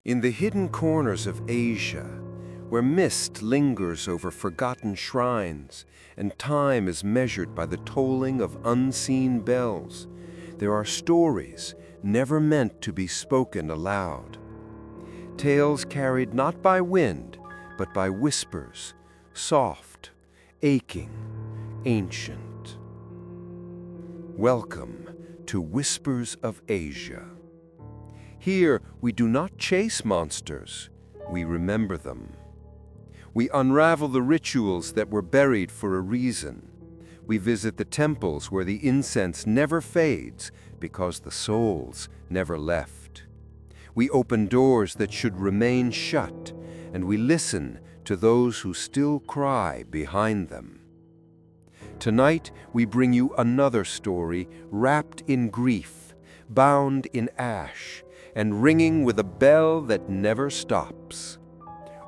In the hidden corners of Asia, where mist lingers over forgotten shrines and time is measured by the tolling of unseen bells, there are stories never meant to be spoken aloud. Tales carried not by wind, but by whispers, soft, aching, ancient. Welcome to Whispers of Asia. Here we do not chase monsters, we remember them. We unravel the rituals that were buried for a reason. We visit the temples where the incense never fades because the souls never left. We open doors that should remain shut, and we listen to those who still cry behind them. Tonight, we bring you another story wrapped in grief, bound in ash, and ringing with a bell that never stops.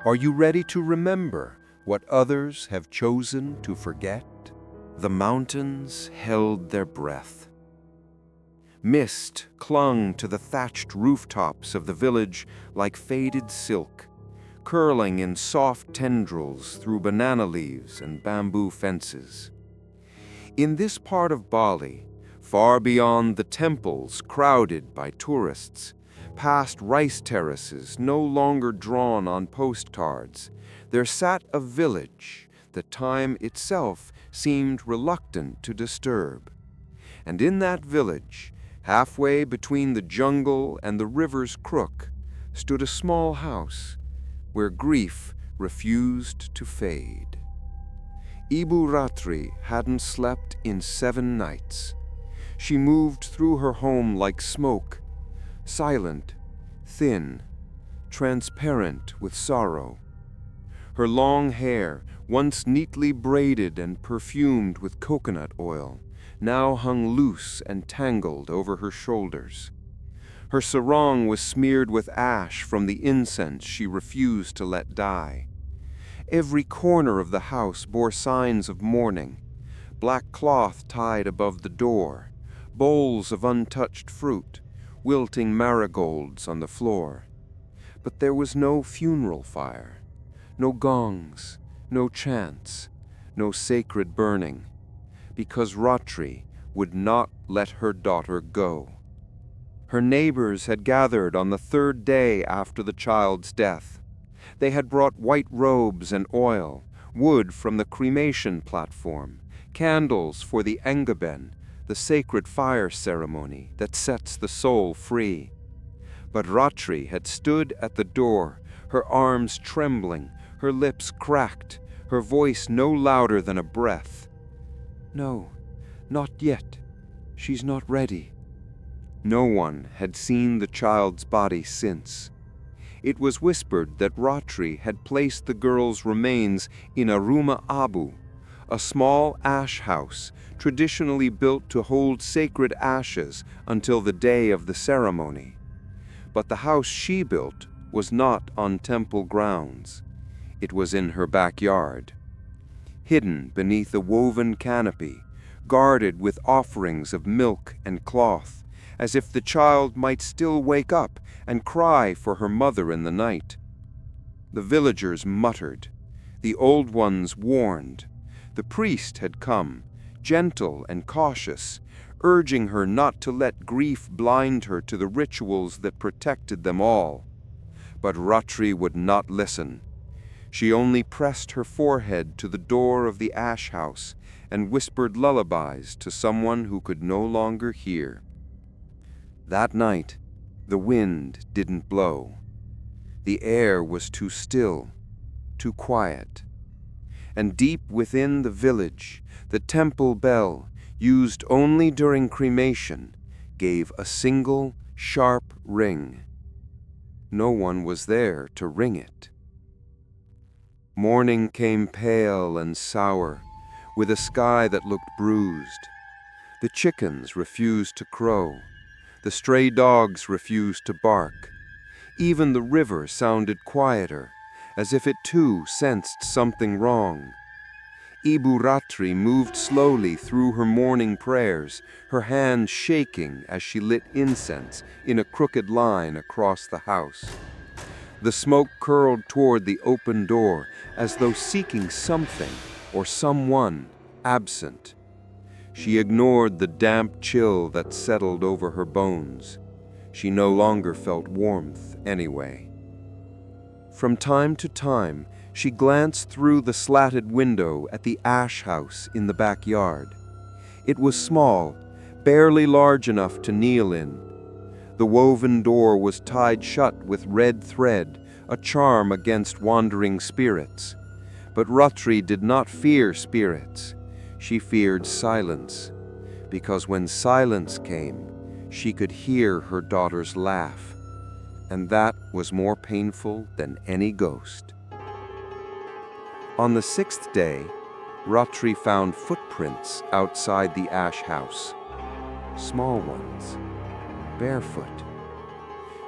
Are you ready to remember what others have chosen to forget? The mountains held their breath. Mist clung to the thatched rooftops of the village like faded silk, curling in soft tendrils through banana leaves and bamboo fences. In this part of Bali, far beyond the temples crowded by tourists, past rice terraces no longer drawn on postcards, there sat a village that time itself seemed reluctant to disturb. And in that village, halfway between the jungle and the river's crook, stood a small house where grief refused to fade. Ibu Ratri hadn't slept in 7 nights. She moved through her home like smoke, silent, thin, transparent with sorrow. Her long hair, once neatly braided and perfumed with coconut oil, now hung loose and tangled over her shoulders. Her sarong was smeared with ash from the incense she refused to let die. Every corner of the house bore signs of mourning: black cloth tied above the door, bowls of untouched fruit, wilting marigolds on the floor. But there was no funeral fire, no gongs, no chants, no sacred burning, because Ratri would not let her daughter go. Her neighbors had gathered on the 3rd day after the child's death. They had brought white robes and oil, wood from the cremation platform, candles for the engaben, the sacred fire ceremony that sets the soul free. But Ratri had stood at the door, her arms trembling, her lips cracked, her voice no louder than a breath. "No, not yet. She's not ready." No one had seen the child's body since. It was whispered that Ratri had placed the girl's remains in a Rumah Abu, a small ash house traditionally built to hold sacred ashes until the day of the ceremony. But the house she built was not on temple grounds. It was in her backyard, hidden beneath a woven canopy, guarded with offerings of milk and cloth, as if the child might still wake up and cry for her mother in the night. The villagers muttered. The old ones warned. The priest had come, gentle and cautious, urging her not to let grief blind her to the rituals that protected them all. But Ratri would not listen. She only pressed her forehead to the door of the ash house and whispered lullabies to someone who could no longer hear. That night, the wind didn't blow. The air was too still, too quiet. And deep within the village, the temple bell, used only during cremation, gave a single, sharp ring. No one was there to ring it. Morning came pale and sour, with a sky that looked bruised. The chickens refused to crow. The stray dogs refused to bark. Even the river sounded quieter, as if it too sensed something wrong. Ibu Ratri moved slowly through her morning prayers, her hands shaking as she lit incense in a crooked line across the house. The smoke curled toward the open door as though seeking something or someone absent. She ignored the damp chill that settled over her bones. She no longer felt warmth anyway. From time to time, she glanced through the slatted window at the ash house in the backyard. It was small, barely large enough to kneel in. The woven door was tied shut with red thread, a charm against wandering spirits. But Ratri did not fear spirits. She feared silence, because when silence came, she could hear her daughter's laugh, and that was more painful than any ghost. On the 6th day, Ratri found footprints outside the ash house. Small ones, barefoot.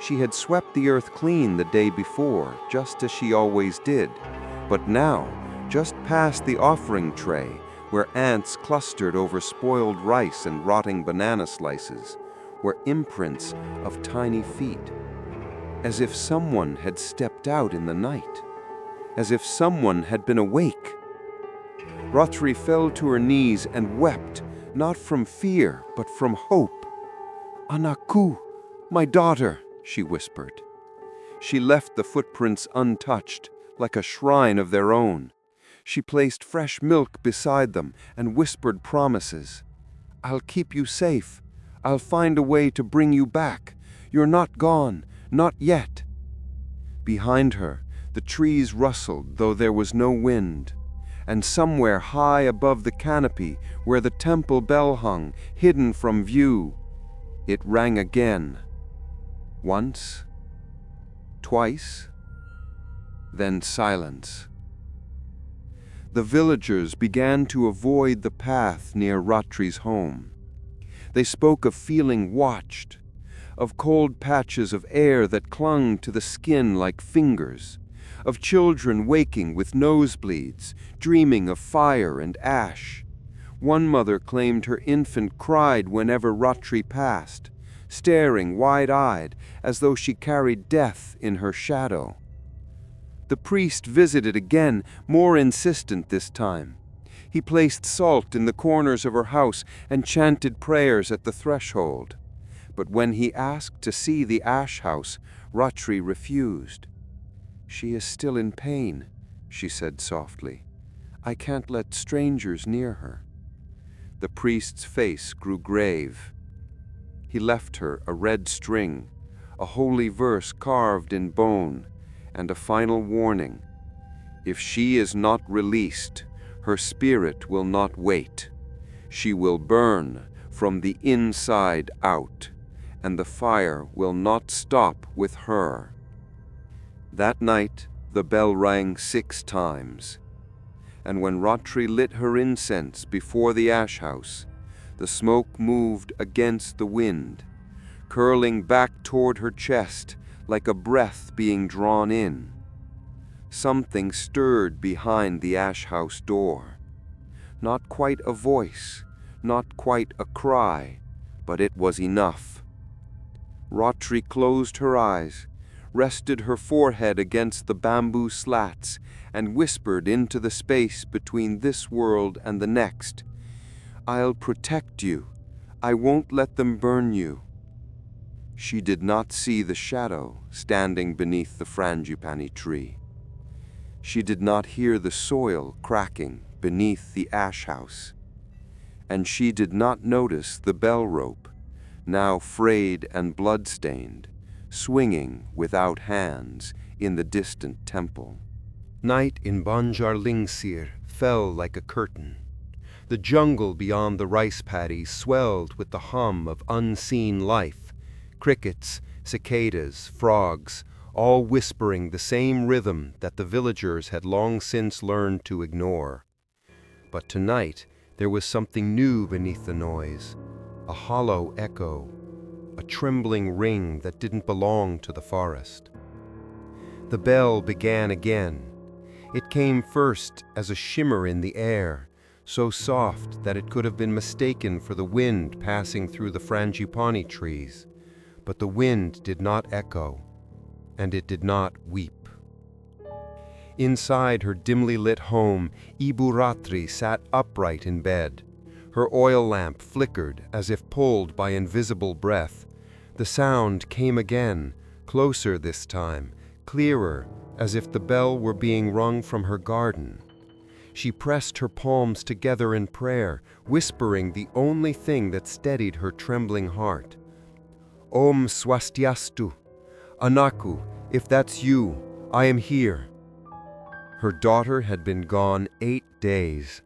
She had swept the earth clean the day before, just as she always did, but now, just past the offering tray, where ants clustered over spoiled rice and rotting banana slices, were imprints of tiny feet, as if someone had stepped out in the night, as if someone had been awake. Ratri fell to her knees and wept, not from fear, but from hope. "Anaku, my daughter," she whispered. She left the footprints untouched, like a shrine of their own. She placed fresh milk beside them and whispered promises. "I'll keep you safe. I'll find a way to bring you back. You're not gone, not yet." Behind her, the trees rustled, though there was no wind. And somewhere high above the canopy, where the temple bell hung, hidden from view, it rang again. Once, twice, then silence. The villagers began to avoid the path near Ratri's home. They spoke of feeling watched, of cold patches of air that clung to the skin like fingers, of children waking with nosebleeds, dreaming of fire and ash. One mother claimed her infant cried whenever Ratri passed, staring wide-eyed as though she carried death in her shadow. The priest visited again, more insistent this time. He placed salt in the corners of her house and chanted prayers at the threshold. But when he asked to see the ash house, Ratri refused. "She is still in pain," she said softly. "I can't let strangers near her." The priest's face grew grave. He left her a red string, a holy verse carved in bone, and a final warning. If she is not released, her spirit will not wait. She will burn from the inside out, and the fire will not stop with her. That night, the bell rang 6 times, and when Ratri lit her incense before the ash house, the smoke moved against the wind, curling back toward her chest like a breath being drawn in. Something stirred behind the ash house door. Not quite a voice, not quite a cry, but it was enough. Ratri closed her eyes, rested her forehead against the bamboo slats, and whispered into the space between this world and the next, "I'll protect you. I won't let them burn you." She did not see the shadow standing beneath the frangipani tree. She did not hear the soil cracking beneath the ash house. And she did not notice the bell rope, now frayed and blood-stained, swinging without hands in the distant temple. Night in Banjar Lingsir fell like a curtain. The jungle beyond the rice paddies swelled with the hum of unseen life, crickets, cicadas, frogs, all whispering the same rhythm that the villagers had long since learned to ignore. But tonight there was something new beneath the noise, a hollow echo, a trembling ring that didn't belong to the forest. The bell began again. It came first as a shimmer in the air, so soft that it could have been mistaken for the wind passing through the frangipani trees. But the wind did not echo, and it did not weep. Inside her dimly lit home, Ibu Ratri sat upright in bed. Her oil lamp flickered as if pulled by invisible breath. The sound came again, closer this time, clearer, as if the bell were being rung from her garden. She pressed her palms together in prayer, whispering the only thing that steadied her trembling heart. Om Swastiastu. Anaku, if that's you, I am here. Her daughter had been gone 8 days,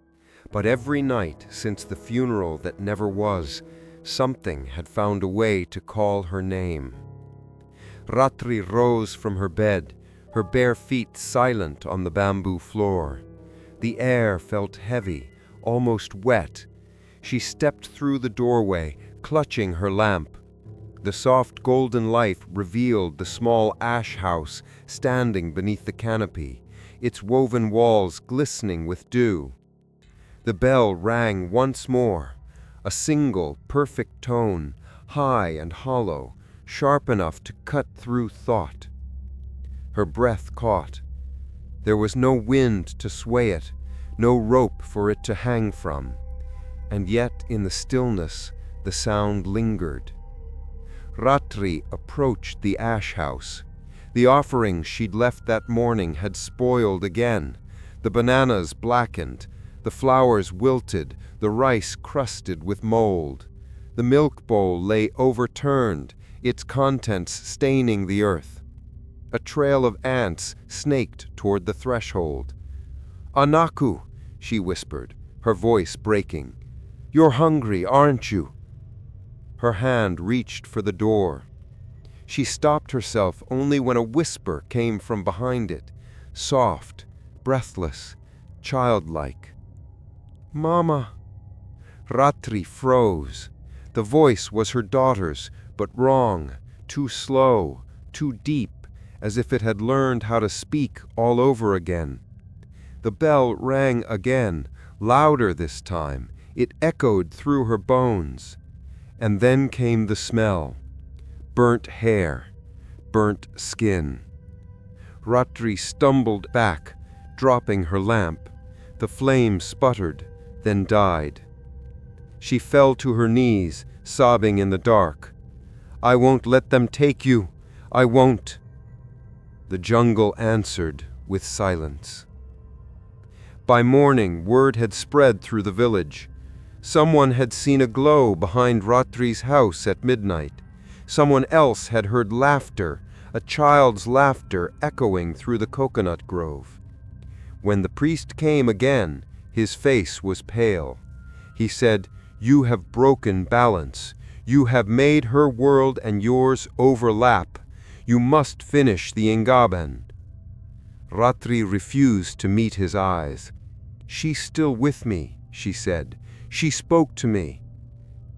but every night since the funeral that never was, something had found a way to call her name. Ratri rose from her bed, her bare feet silent on the bamboo floor. The air felt heavy, almost wet. She stepped through the doorway, clutching her lamp. The soft golden light revealed the small ash house standing beneath the canopy, its woven walls glistening with dew. The bell rang once more, a single, perfect tone, high and hollow, sharp enough to cut through thought. Her breath caught. There was no wind to sway it, no rope for it to hang from. And yet, in the stillness, the sound lingered. Ratri approached the ash house. The offerings she'd left that morning had spoiled again. The bananas blackened, the flowers wilted, the rice crusted with mold. The milk bowl lay overturned, its contents staining the earth. A trail of ants snaked toward the threshold. "Anaku," she whispered, her voice breaking. "You're hungry, aren't you?" Her hand reached for the door. She stopped herself only when a whisper came from behind it, soft, breathless, childlike. "Mama." Ratri froze. The voice was her daughter's, but wrong, too slow, too deep, as if it had learned how to speak all over again. The bell rang again, louder this time. It echoed through her bones. And then came the smell. Burnt hair, burnt skin. Ratri stumbled back, dropping her lamp. The flame sputtered, then died. She fell to her knees, sobbing in the dark. "I won't let them take you. I won't." The jungle answered with silence. By morning, word had spread through the village. Someone had seen a glow behind Ratri's house at midnight. Someone else had heard laughter, a child's laughter echoing through the coconut grove. When the priest came again, his face was pale. He said, "You have broken balance. You have made her world and yours overlap. You must finish the Ingaben." Ratri refused to meet his eyes. "She's still with me," she said. "She spoke to me."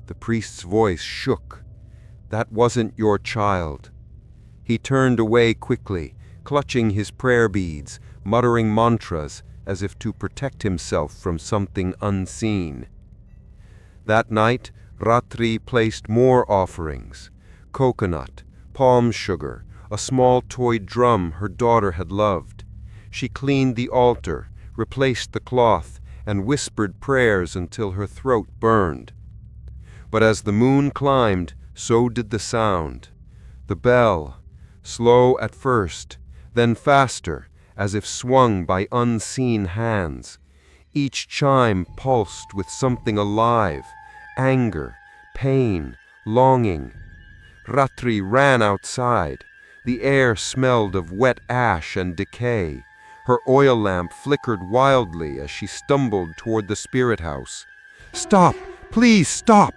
The priest's voice shook. "That wasn't your child." He turned away quickly, clutching his prayer beads, muttering mantras as if to protect himself from something unseen. That night, Ratri placed more offerings: coconut, palm sugar, a small toy drum her daughter had loved. She cleaned the altar, replaced the cloth, and whispered prayers until her throat burned. But as the moon climbed, so did the sound. The bell, slow at first, then faster, as if swung by unseen hands. Each chime pulsed with something alive: anger, pain, longing. Ratri ran outside. The air smelled of wet ash and decay. Her oil lamp flickered wildly as she stumbled toward the spirit house. "Stop! Please stop!"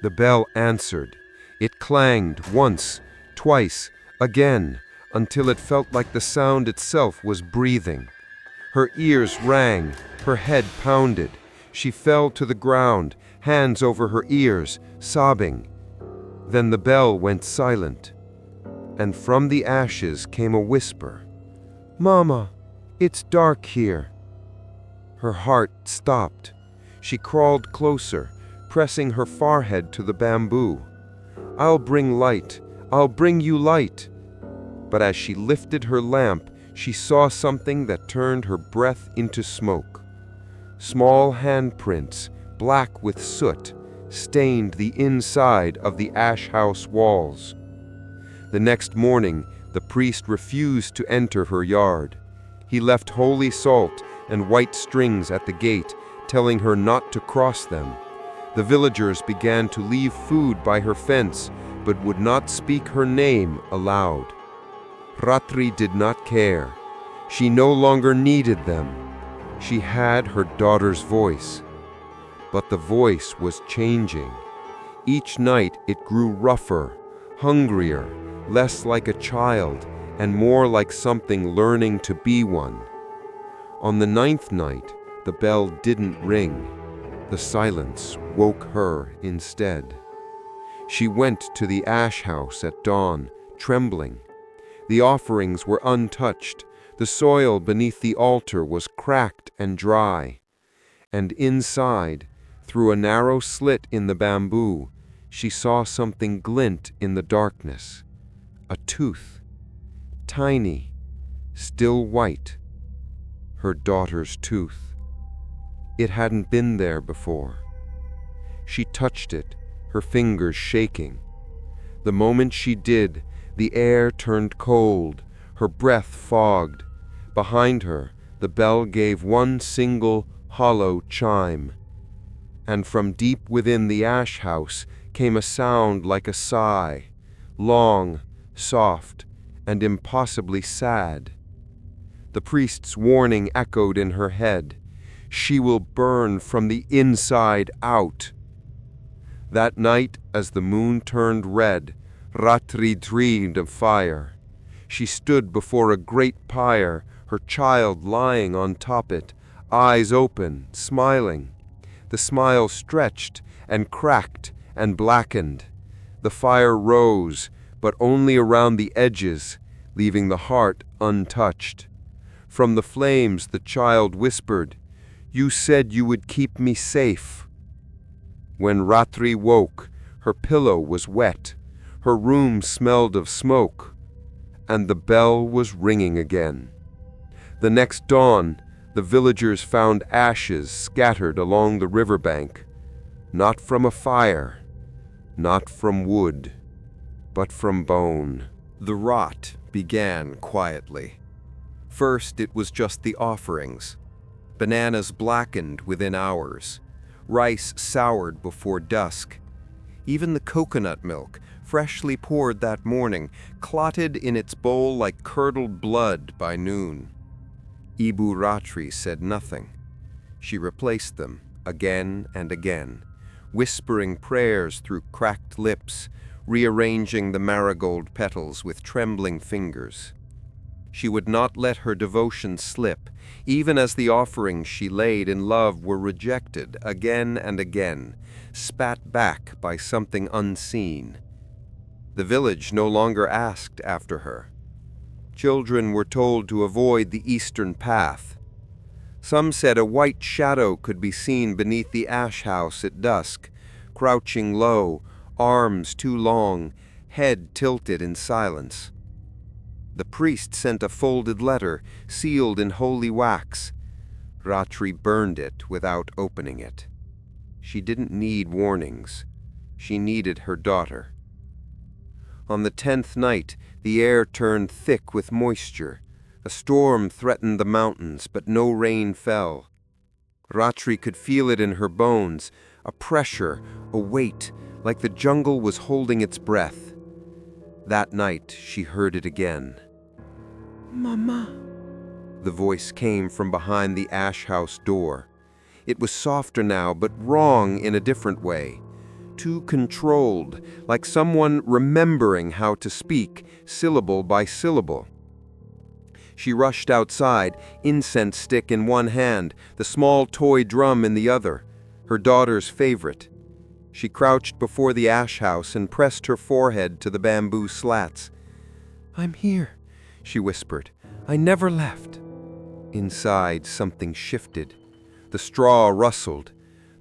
The bell answered. It clanged once, twice, again, until it felt like the sound itself was breathing. Her ears rang, her head pounded. She fell to the ground, hands over her ears, sobbing. Then the bell went silent, and from the ashes came a whisper. "Mama, it's dark here." Her heart stopped. She crawled closer, pressing her forehead to the bamboo. "I'll bring light. I'll bring you light." But as she lifted her lamp, she saw something that turned her breath into smoke. Small handprints, black with soot, stained the inside of the ash house walls. The next morning, the priest refused to enter her yard. He left holy salt and white strings at the gate, telling her not to cross them. The villagers began to leave food by her fence, but would not speak her name aloud. Ratri did not care. She no longer needed them. She had her daughter's voice. But the voice was changing. Each night it grew rougher, hungrier, less like a child, and more like something learning to be one. On the 9th night, the bell didn't ring. The silence woke her instead. She went to the ash house at dawn, trembling. The offerings were untouched. The soil beneath the altar was cracked and dry. And inside, through a narrow slit in the bamboo, she saw something glint in the darkness. A tooth. Tiny, still white. Her daughter's tooth. It hadn't been there before. She touched it, her fingers shaking. The moment she did, the air turned cold, her breath fogged. Behind her, the bell gave one single, hollow chime. And from deep within the ash house came a sound like a sigh, long, soft, and impossibly sad. The priest's warning echoed in her head. She will burn from the inside out. That night, as the moon turned red, Ratri dreamed of fire. She stood before a great pyre, her child lying on top it, eyes open, smiling. The smile stretched and cracked and blackened. The fire rose, but only around the edges, leaving the heart untouched. From the flames the child whispered, "You said you would keep me safe." When Ratri woke, her pillow was wet, her room smelled of smoke, and the bell was ringing again. The next dawn, the villagers found ashes scattered along the riverbank, not from a fire, not from wood, but from bone. The rot began quietly. First, it was just the offerings. Bananas blackened within hours, rice soured before dusk. Even the coconut milk, freshly poured that morning, clotted in its bowl like curdled blood by noon. Ibu Ratri said nothing. She replaced them again and again, whispering prayers through cracked lips, rearranging the marigold petals with trembling fingers. She would not let her devotion slip, even as the offerings she laid in love were rejected again and again, spat back by something unseen. The village no longer asked after her. Children were told to avoid the eastern path. Some said a white shadow could be seen beneath the ash house at dusk, crouching low, arms too long, head tilted in silence. The priest sent a folded letter, sealed in holy wax. Ratri burned it without opening it. She didn't need warnings. She needed her daughter. On the 10th night, the air turned thick with moisture. A storm threatened the mountains, but no rain fell. Ratri could feel it in her bones, a pressure, a weight, like the jungle was holding its breath. That night, she heard it again. "Mama." The voice came from behind the ash house door. It was softer now, but wrong in a different way. Too controlled, like someone remembering how to speak, syllable by syllable. She rushed outside, incense stick in one hand, the small toy drum in the other, her daughter's favorite. She crouched before the ash house and pressed her forehead to the bamboo slats. "I'm here," she whispered. "I never left." Inside, something shifted. The straw rustled,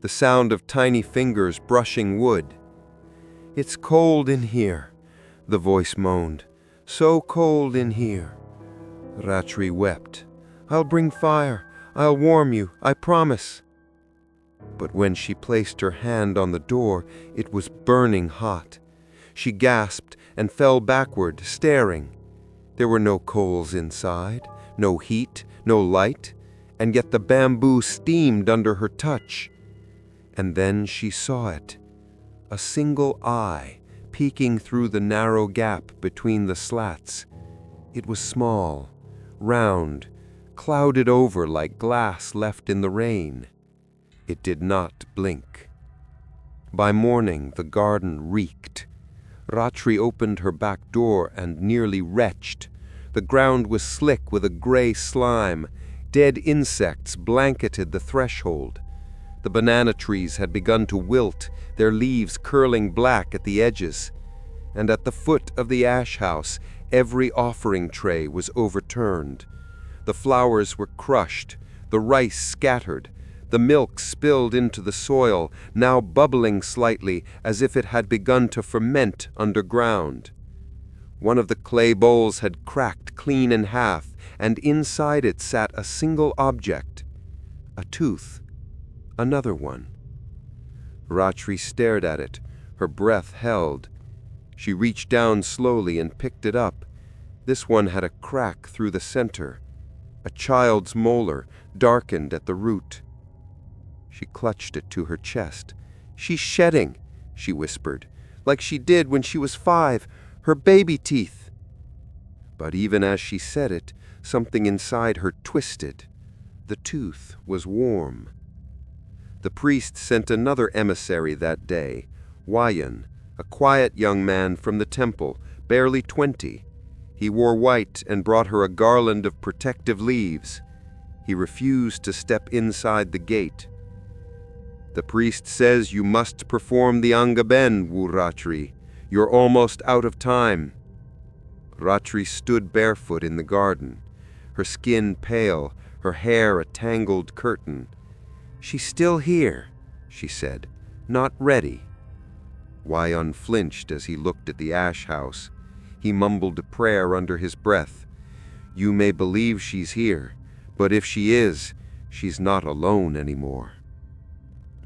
the sound of tiny fingers brushing wood. "It's cold in here," the voice moaned, So cold in here." Ratri wept. "I'll bring fire. I'll warm you, I promise." But when she placed her hand on the door, it was burning hot. She gasped and fell backward, staring. There were no coals inside, no heat, no light, and yet the bamboo steamed under her touch. And then she saw it, a single eye peeking through the narrow gap between the slats. It was small, round, clouded over like glass left in the rain. It did not blink. By morning, the garden reeked. Ratri opened her back door and nearly retched. The ground was slick with a gray slime. Dead insects blanketed the threshold. The banana trees had begun to wilt, their leaves curling black at the edges. And at the foot of the ash house, every offering tray was overturned. The flowers were crushed, the rice scattered, the milk spilled into the soil, now bubbling slightly as if it had begun to ferment underground. One of the clay bowls had cracked clean in half, and inside it sat a single object, a tooth, another one. Ratri stared at it, her breath held. She reached down slowly and picked it up. This one had a crack through the center, a child's molar, darkened at the root. She clutched it to her chest. "She's shedding," she whispered, "like she did when she was 5, her baby teeth." But even as she said it, something inside her twisted. The tooth was warm. The priest sent another emissary that day, Wayan, a quiet young man from the temple, barely 20. He wore white and brought her a garland of protective leaves. He refused to step inside the gate. "The priest says you must perform the Angaben, Wu Ratri. You're almost out of time." Ratri stood barefoot in the garden, her skin pale, her hair a tangled curtain. "She's still here," she said, "not ready." Wayan flinched as he looked at the ash house. He mumbled a prayer under his breath. "You may believe she's here, but if she is, she's not alone anymore."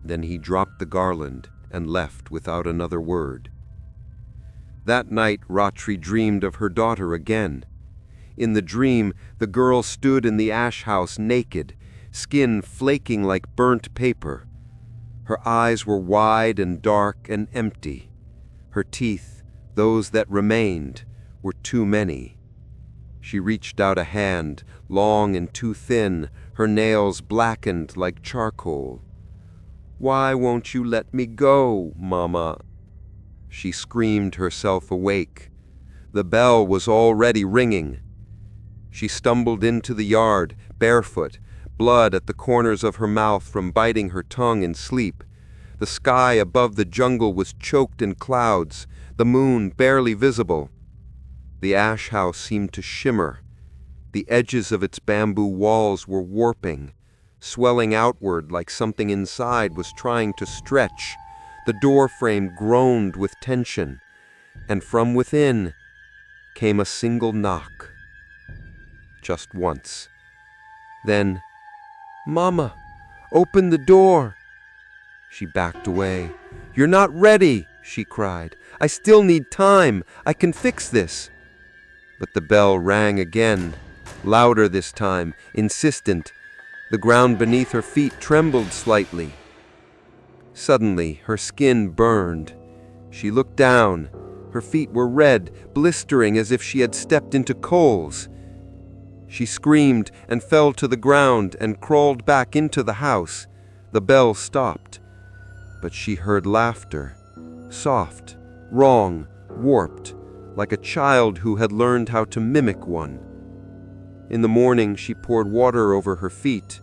Then he dropped the garland and left without another word. That night, Ratri dreamed of her daughter again. In the dream, the girl stood in the ash house naked, skin flaking like burnt paper. Her eyes were wide and dark and empty. Her teeth, those that remained, were too many. She reached out a hand, long and too thin, her nails blackened like charcoal. "Why won't you let me go, Mama?" She screamed herself awake. The bell was already ringing. She stumbled into the yard, barefoot, blood at the corners of her mouth from biting her tongue in sleep. The sky above the jungle was choked in clouds, the moon barely visible. The ash house seemed to shimmer. The edges of its bamboo walls were warping, swelling outward like something inside was trying to stretch. The door frame groaned with tension, and from within came a single knock. Just once. Then, "Mama, open the door." She backed away. "You're not ready," she cried. "I still need time. I can fix this." But the bell rang again, louder this time, insistent. The ground beneath her feet trembled slightly. Suddenly, her skin burned. She looked down. Her feet were red, blistering as if she had stepped into coals. She screamed and fell to the ground and crawled back into the house. The bell stopped. But she heard laughter, soft, wrong, warped, like a child who had learned how to mimic one. In the morning, she poured water over her feet.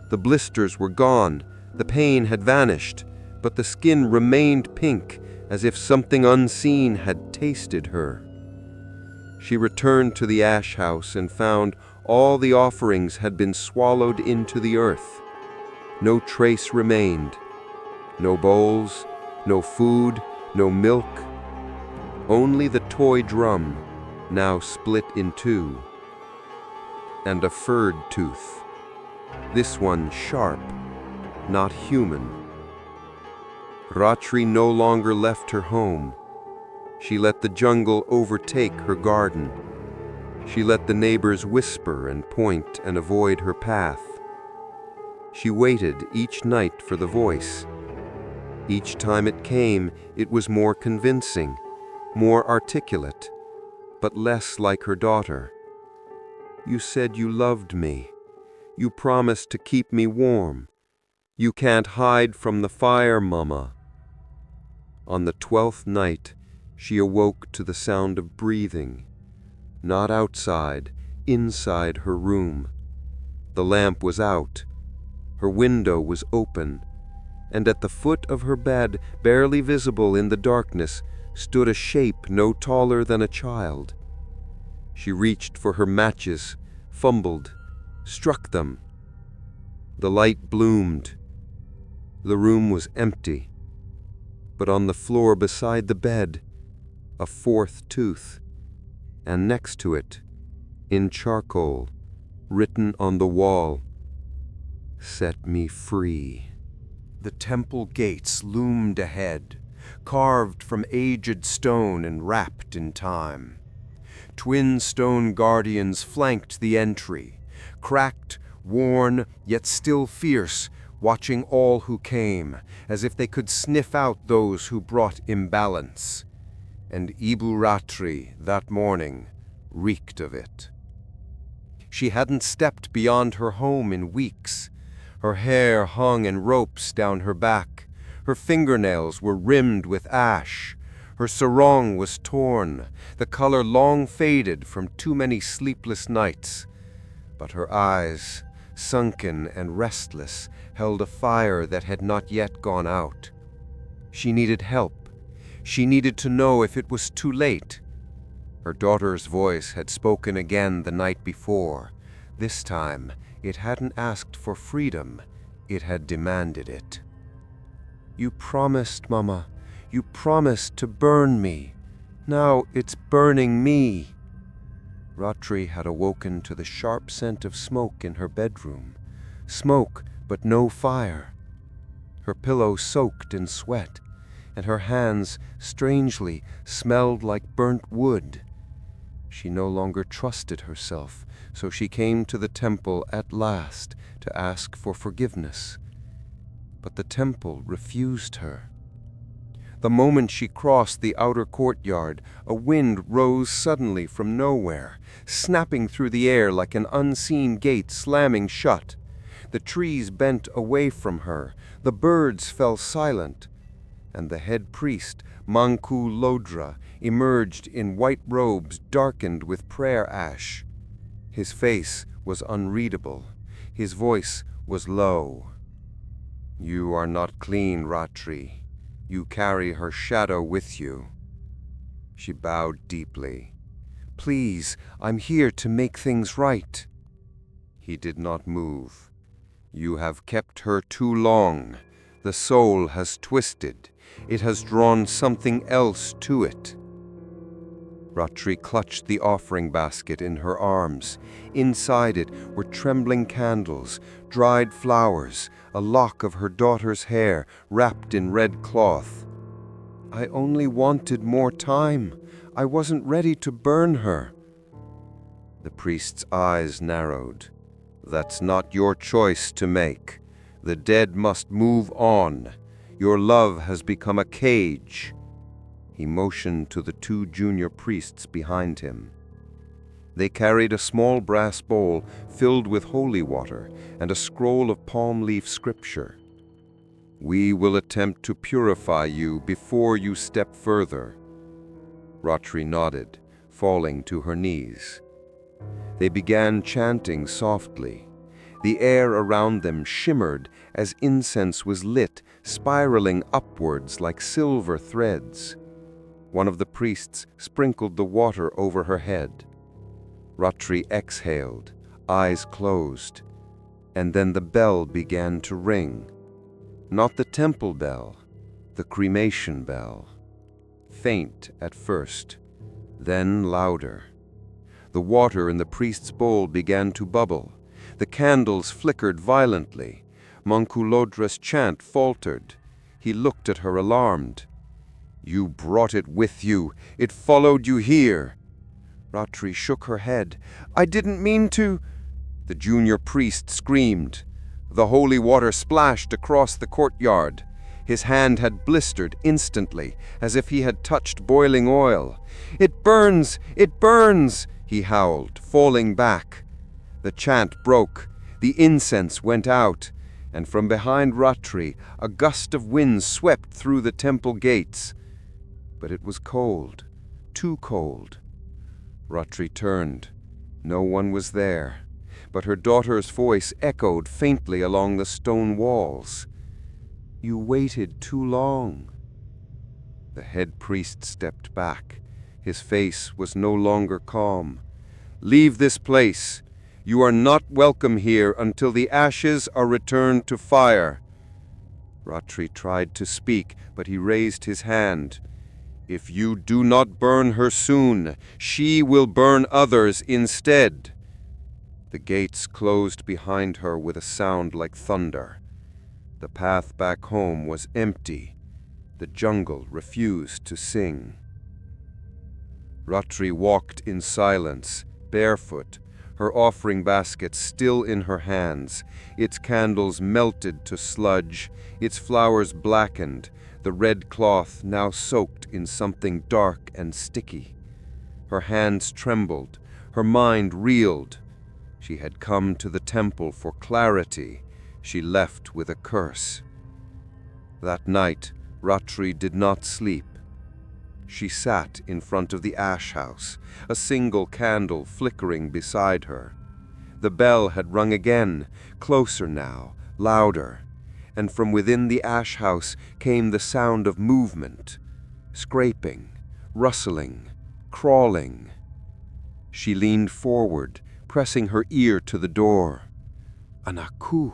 The blisters were gone. The pain had vanished, but the skin remained pink, as if something unseen had tasted her. She returned to the ash house and found all the offerings had been swallowed into the earth. No trace remained. No bowls, no food, no milk. Only the toy drum, now split in two, and a furred tooth, this one sharp, not human. Ratri no longer left her home. She let the jungle overtake her garden. She let the neighbors whisper and point and avoid her path. She waited each night for the voice. Each time it came, it was more convincing, more articulate, but less like her daughter. You said you loved me. You promised to keep me warm. You can't hide from the fire, Mama. On the 12th night, she awoke to the sound of breathing. Not outside, inside her room. The lamp was out. Her window was open. And at the foot of her bed, barely visible in the darkness, stood a shape no taller than a child. She reached for her matches, fumbled, struck them. The light bloomed. The room was empty. But on the floor beside the bed, a fourth tooth, and next to it, in charcoal, written on the wall, "Set me free." The temple gates loomed ahead, carved from aged stone and wrapped in time. Twin stone guardians flanked the entry, cracked, worn, yet still fierce, watching all who came, as if they could sniff out those who brought imbalance. And Ibu Ratri, that morning, reeked of it. She hadn't stepped beyond her home in weeks. Her hair hung in ropes down her back. Her fingernails were rimmed with ash. Her sarong was torn, the color long faded from too many sleepless nights. But her eyes, sunken and restless, held a fire that had not yet gone out. She needed help. She needed to know if it was too late. Her daughter's voice had spoken again the night before. This time, it hadn't asked for freedom, it had demanded it. "You promised, Mama. You promised to burn me. Now it's burning me." Ratri had awoken to the sharp scent of smoke in her bedroom. Smoke, but no fire. Her pillow soaked in sweat, and her hands, strangely, smelled like burnt wood. She no longer trusted herself, so she came to the temple at last to ask for forgiveness. But the temple refused her. The moment she crossed the outer courtyard, a wind rose suddenly from nowhere, snapping through the air like an unseen gate slamming shut. The trees bent away from her, the birds fell silent, and the head priest, Manku Lodra, emerged in white robes darkened with prayer ash. His face was unreadable. His voice was low. "You are not clean, Ratri. You carry her shadow with you." She bowed deeply. "Please, I'm here to make things right." He did not move. "You have kept her too long. The soul has twisted. It has drawn something else to it." Ratri clutched the offering basket in her arms. Inside it were trembling candles, dried flowers, a lock of her daughter's hair wrapped in red cloth. "I only wanted more time. I wasn't ready to burn her." The priest's eyes narrowed. "That's not your choice to make. The dead must move on. Your love has become a cage." He motioned to the two junior priests behind him. They carried a small brass bowl filled with holy water and a scroll of palm leaf scripture. "We will attempt to purify you before you step further." Ratri nodded, falling to her knees. They began chanting softly. The air around them shimmered as incense was lit, spiraling upwards like silver threads. One of the priests sprinkled the water over her head. Ratri exhaled, eyes closed, and then the bell began to ring. Not the temple bell, the cremation bell. Faint at first, then louder. The water in the priest's bowl began to bubble. The candles flickered violently. Mankulodra's chant faltered. He looked at her alarmed. "You brought it with you. It followed you here." Ratri shook her head. "I didn't mean to." The junior priest screamed. The holy water splashed across the courtyard. His hand had blistered instantly, as if he had touched boiling oil. "It burns! It burns!" he howled, falling back. The chant broke. The incense went out, and from behind Ratri a gust of wind swept through the temple gates. But it was cold, too cold. Ratri turned. No one was there, but her daughter's voice echoed faintly along the stone walls. "You waited too long." The head priest stepped back. His face was no longer calm. "Leave this place. You are not welcome here until the ashes are returned to fire." Ratri tried to speak, but he raised his hand. "If you do not burn her soon, she will burn others instead." The gates closed behind her with a sound like thunder. The path back home was empty. The jungle refused to sing. Ratri walked in silence, barefoot, her offering basket still in her hands. Its candles melted to sludge, its flowers blackened, the red cloth now soaked in something dark and sticky. Her hands trembled, her mind reeled. She had come to the temple for clarity. She left with a curse. That night, Ratri did not sleep. She sat in front of the ash house, a single candle flickering beside her. The bell had rung again, closer now, louder, and from within the ash house came the sound of movement, scraping, rustling, crawling. She leaned forward, pressing her ear to the door. "Anaku."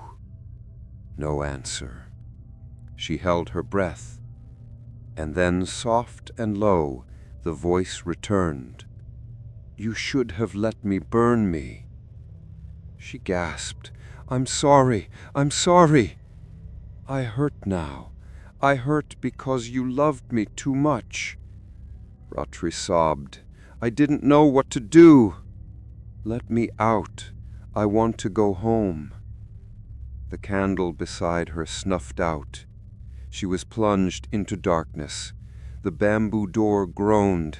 No answer. She held her breath. And then, soft and low, the voice returned. "You should have let me burn me." She gasped. I'm sorry. I hurt now. I hurt because you loved me too much." Ratri sobbed. "I didn't know what to do." "Let me out. I want to go home." The candle beside her snuffed out. She was plunged into darkness. The bamboo door groaned.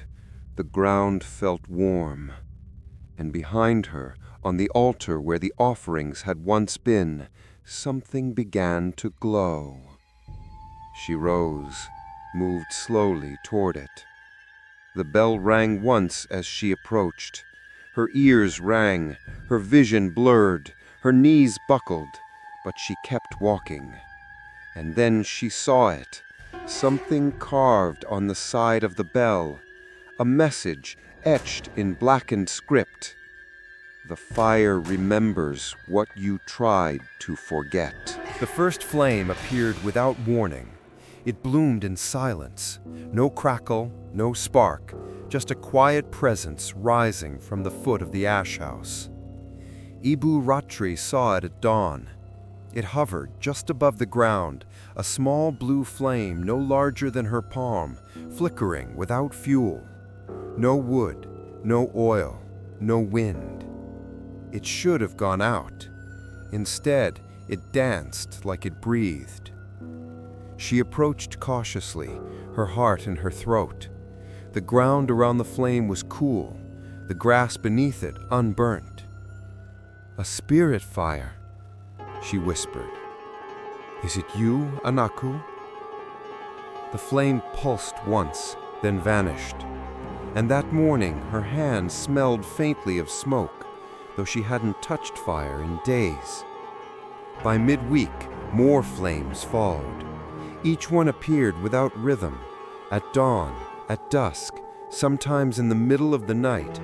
The ground felt warm. And behind her, on the altar where the offerings had once been, something began to glow. She rose, moved slowly toward it. The bell rang once as she approached. Her ears rang, her vision blurred, her knees buckled, but she kept walking. And then she saw it, something carved on the side of the bell, a message etched in blackened script. "The fire remembers what you tried to forget." The first flame appeared without warning. It bloomed in silence. No crackle, no spark, just a quiet presence rising from the foot of the ash house. Ibu Ratri saw it at dawn. It hovered just above the ground, a small blue flame no larger than her palm, flickering without fuel. No wood, no oil, no wind. It should have gone out. Instead, it danced like it breathed. She approached cautiously, her heart in her throat. The ground around the flame was cool, the grass beneath it unburnt. "A spirit fire," she whispered. "Is it you, Anaku?" The flame pulsed once, then vanished. And that morning her hand smelled faintly of smoke, though she hadn't touched fire in days. By midweek, more flames followed. Each one appeared without rhythm, at dawn, at dusk, sometimes in the middle of the night.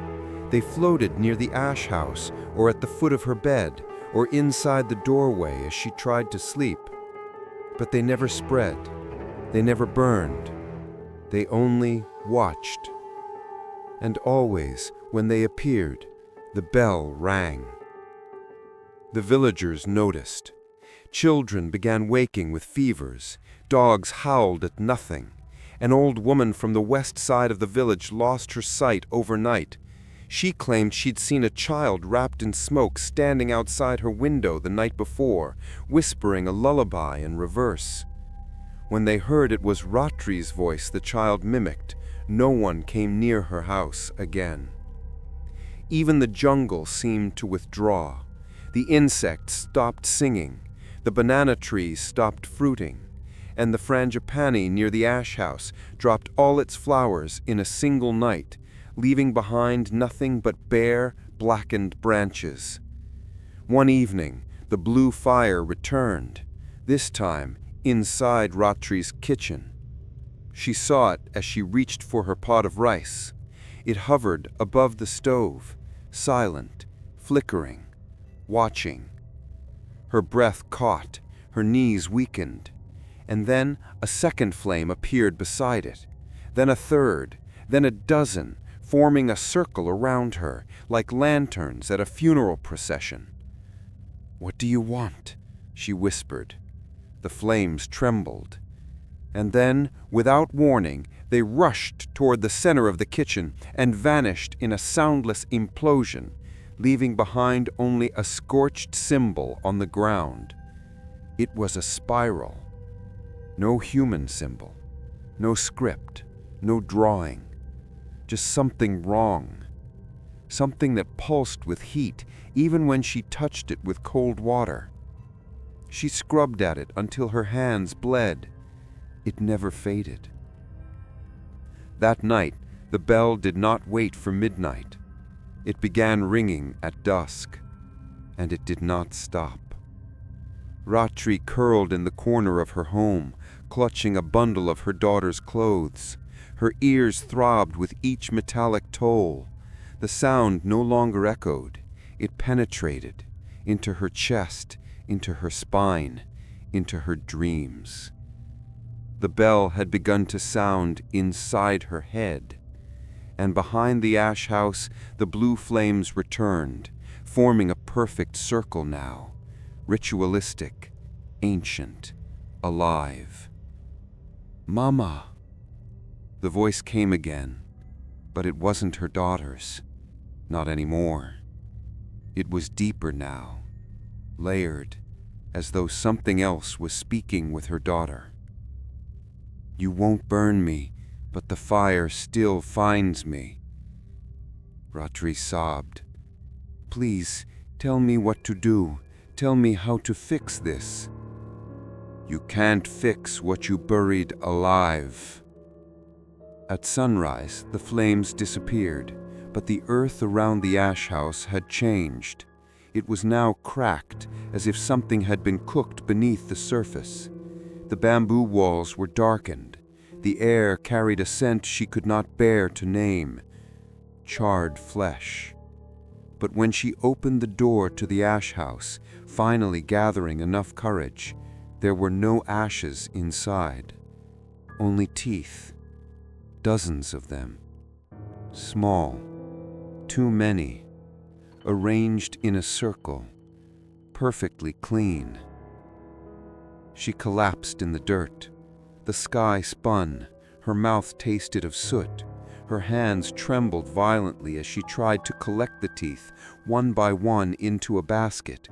They floated near the ash house, or at the foot of her bed, or inside the doorway as she tried to sleep. But they never spread. They never burned. They only watched. And always, When they appeared, the bell rang. The villagers noticed. Children began waking with fevers. Dogs howled at nothing. An old woman from the west side of the village lost her sight overnight. She claimed she'd seen a child wrapped in smoke standing outside her window the night before, whispering a lullaby in reverse. When they heard it was Ratri's voice the child mimicked, no one came near her house again. Even the jungle seemed to withdraw. The insects stopped singing, the banana trees stopped fruiting, and the frangipani near the ash house dropped all its flowers in a single night, leaving behind nothing but bare, blackened branches. One evening, the blue fire returned, this time inside Ratri's kitchen. She saw it as she reached for her pot of rice. It hovered above the stove, silent, flickering, watching. Her breath caught, her knees weakened, and then a second flame appeared beside it, then a third, then a dozen, forming a circle around her, like lanterns at a funeral procession. "What do you want?" she whispered. The flames trembled, and then, without warning, they rushed toward the center of the kitchen and vanished in a soundless implosion, leaving behind only a scorched symbol on the ground. It was a spiral. No human symbol, no script, no drawing, just something wrong. Something that pulsed with heat even when she touched it with cold water. She scrubbed at it until her hands bled. It never faded. That night, the bell did not wait for midnight. It began ringing at dusk, and it did not stop. Ratri curled in the corner of her home, clutching a bundle of her daughter's clothes. Her ears throbbed with each metallic toll. The sound no longer echoed. It penetrated into her chest, into her spine, into her dreams. The bell had begun to sound inside her head, and behind the ash house the blue flames returned, forming a perfect circle now, ritualistic, ancient, alive. "Mama!" The voice came again, but it wasn't her daughter's, not anymore. It was deeper now, layered, as though something else was speaking with her daughter. "You won't burn me, but the fire still finds me." Ratri sobbed. "Please, tell me what to do. Tell me how to fix this." "You can't fix what you buried alive." At sunrise, the flames disappeared, but the earth around the ash house had changed. It was now cracked, as if something had been cooked beneath the surface. The bamboo walls were darkened. The air carried a scent she could not bear to name, charred flesh. But when she opened the door to the ash house, finally gathering enough courage, there were no ashes inside, only teeth, dozens of them, small, too many, arranged in a circle, perfectly clean. She collapsed in the dirt. The sky spun, her mouth tasted of soot. Her hands trembled violently as she tried to collect the teeth, one by one, into a basket.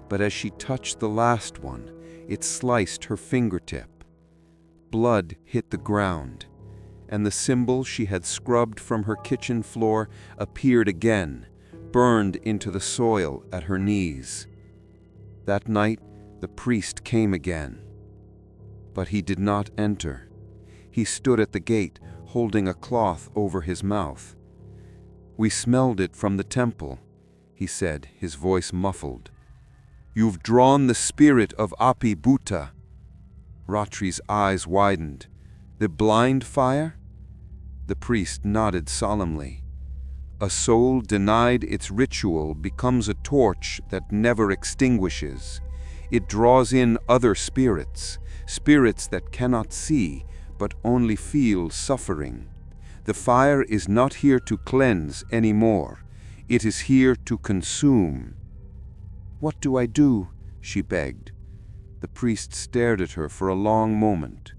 But as she touched the last one, it sliced her fingertip. Blood hit the ground, and the symbol she had scrubbed from her kitchen floor appeared again, burned into the soil at her knees. That night, the priest came again. But he did not enter. He stood at the gate, holding a cloth over his mouth. "We smelled it from the temple," he said, his voice muffled. "You've drawn the spirit of Api Bhuta." Ratri's eyes widened. "The blind fire?" The priest nodded solemnly. "A soul denied its ritual becomes a torch that never extinguishes. It draws in other spirits, spirits that cannot see, but only feel suffering. The fire is not here to cleanse anymore. It is here to consume. "What do I do?" she begged. The priest stared at her for a long moment.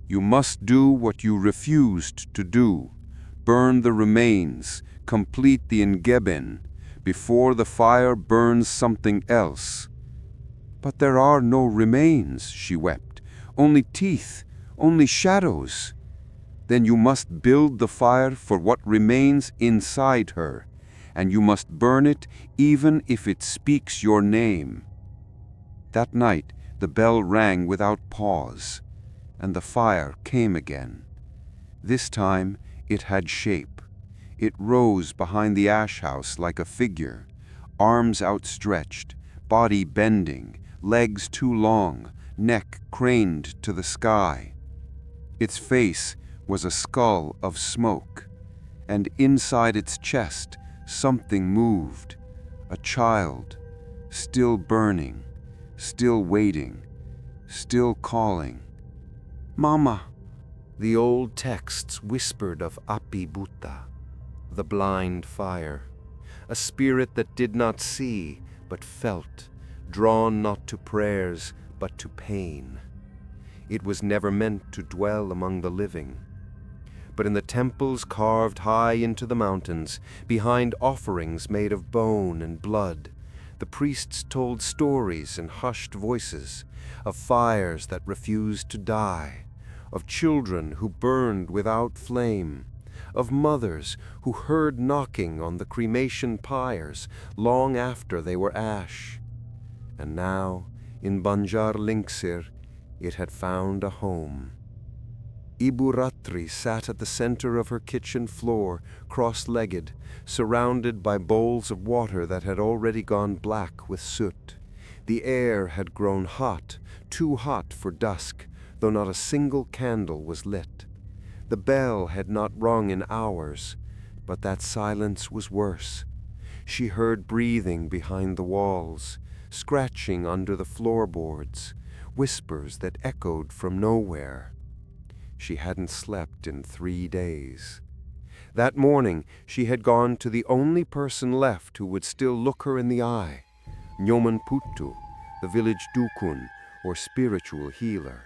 "You must do what you refused to do. Burn the remains, complete the ingeben, before the fire burns something else." "But there are no remains," she wept. "Only teeth, only shadows." "Then you must build the fire for what remains inside her, and you must burn it even if it speaks your name." That night the bell rang without pause, and the fire came again. This time it had shape. It rose behind the ash house like a figure, arms outstretched, body bending, legs too long, neck craned to the sky. Its face was a skull of smoke, and inside its chest something moved, a child, still burning, still waiting, still calling. "Mama!" The old texts whispered of Api Buddha, the blind fire, a spirit that did not see but felt, drawn not to prayers but to pain. It was never meant to dwell among the living. But in the temples carved high into the mountains, behind offerings made of bone and blood, the priests told stories in hushed voices of fires that refused to die, of children who burned without flame, of mothers who heard knocking on the cremation pyres long after they were ash. And now, in Banjar Linksir, it had found a home. Ibu Ratri sat at the center of her kitchen floor, cross-legged, surrounded by bowls of water that had already gone black with soot. The air had grown hot, too hot for dusk, though not a single candle was lit. The bell had not rung in hours, but that silence was worse. She heard breathing behind the walls, scratching under the floorboards, whispers that echoed from nowhere. She hadn't slept in 3 days. That morning she had gone to the only person left who would still look her in the eye, Nyoman Puttu, the village dukun, or spiritual healer.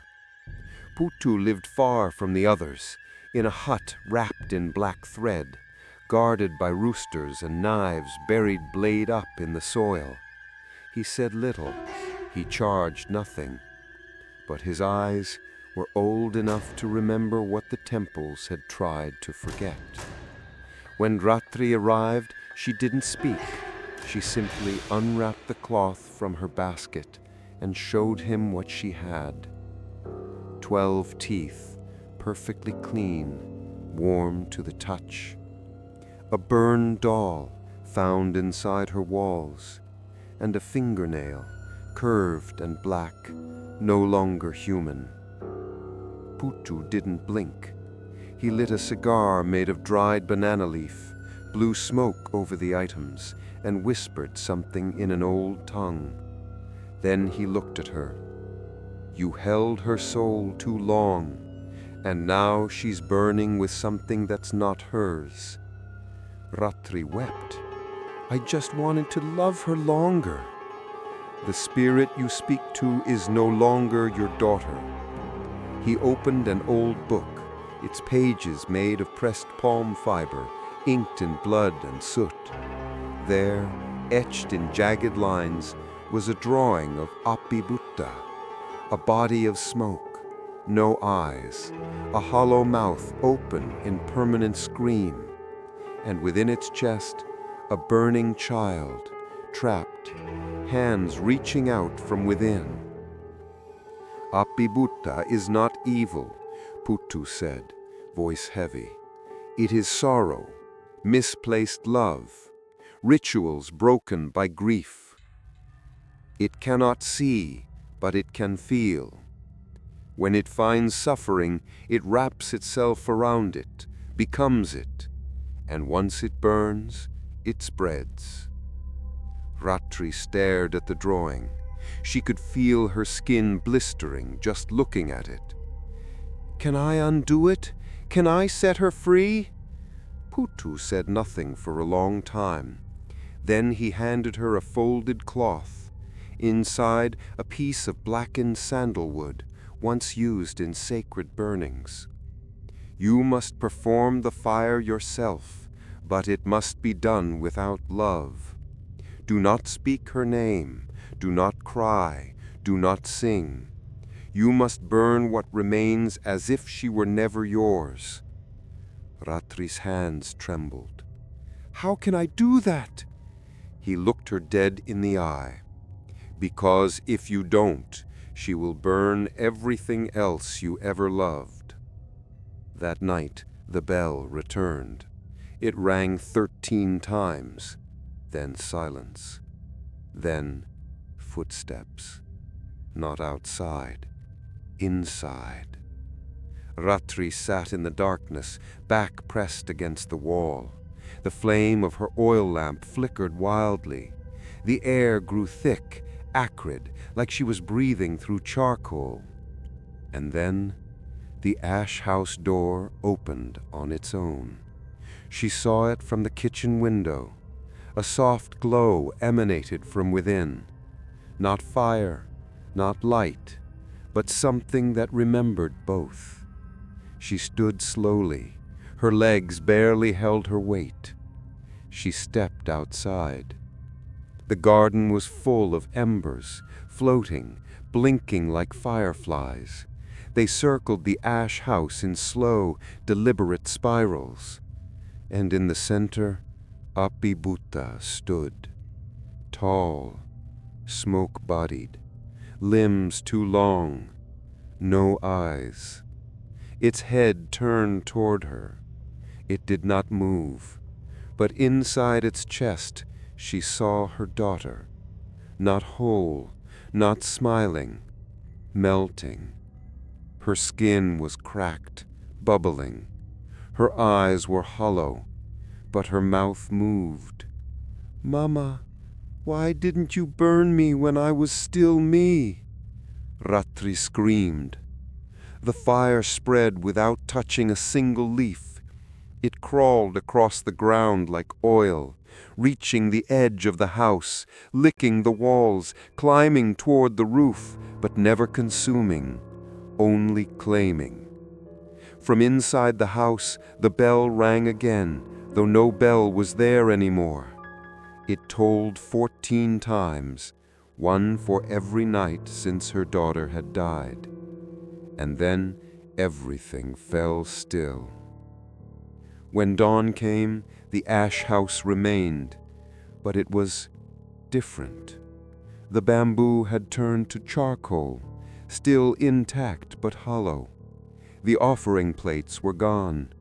Puttu lived far from the others, in a hut wrapped in black thread, guarded by roosters and knives buried blade up in the soil. He said little, he charged nothing, but his eyes were old enough to remember what the temples had tried to forget. When Ratri arrived, she didn't speak. She simply unwrapped the cloth from her basket and showed him what she had. 12 teeth, perfectly clean, warm to the touch. A burned doll found inside her walls, and a fingernail, curved and black, no longer human. Puttu didn't blink. He lit a cigar made of dried banana leaf, blew smoke over the items, and whispered something in an old tongue. Then he looked at her. "You held her soul too long, and now she's burning with something that's not hers." Ratri wept. "I just wanted to love her longer." "The spirit you speak to is no longer your daughter." He opened an old book, its pages made of pressed palm fiber, inked in blood and soot. There, etched in jagged lines, was a drawing of Api Buddha, a body of smoke, no eyes, a hollow mouth open in permanent scream, and within its chest, a burning child, trapped, hands reaching out from within. "Api Buddha is not evil," Puttu said, voice heavy. "It is sorrow, misplaced love, rituals broken by grief. It cannot see, but it can feel. When it finds suffering, it wraps itself around it, becomes it, and once it burns, it spreads." Ratri stared at the drawing. She could feel her skin blistering just looking at it. "Can I undo it? Can I set her free?" Putu said nothing for a long time. Then he handed her a folded cloth. Inside, a piece of blackened sandalwood, once used in sacred burnings. "You must perform the fire yourself, but it must be done without love. Do not speak her name, do not cry, do not sing. You must burn what remains as if she were never yours." Ratri's hands trembled. "How can I do that?" He looked her dead in the eye. "Because if you don't, she will burn everything else you ever loved." That night, the bell returned. It rang 13 times, then silence, then footsteps. Not outside, inside. Ratri sat in the darkness, back pressed against the wall. The flame of her oil lamp flickered wildly. The air grew thick, acrid, like she was breathing through charcoal. And then the ash house door opened on its own. She saw it from the kitchen window. A soft glow emanated from within. Not fire, not light, but something that remembered both. She stood slowly. Her legs barely held her weight. She stepped outside. The garden was full of embers, floating, blinking like fireflies. They circled the ash house in slow, deliberate spirals. And in the center, Api Buddha stood, tall, smoke-bodied, limbs too long, no eyes. Its head turned toward her. It did not move, but inside its chest she saw her daughter, not whole, not smiling, melting. Her skin was cracked, bubbling. Her eyes were hollow, but her mouth moved. "Mama, why didn't you burn me when I was still me?" Ratri screamed. The fire spread without touching a single leaf. It crawled across the ground like oil, reaching the edge of the house, licking the walls, climbing toward the roof, but never consuming, only claiming. From inside the house, the bell rang again, though no bell was there anymore. It tolled 14 times, one for every night since her daughter had died. And then everything fell still. When dawn came, the ash house remained, but it was different. The bamboo had turned to charcoal, still intact but hollow. The offering plates were gone.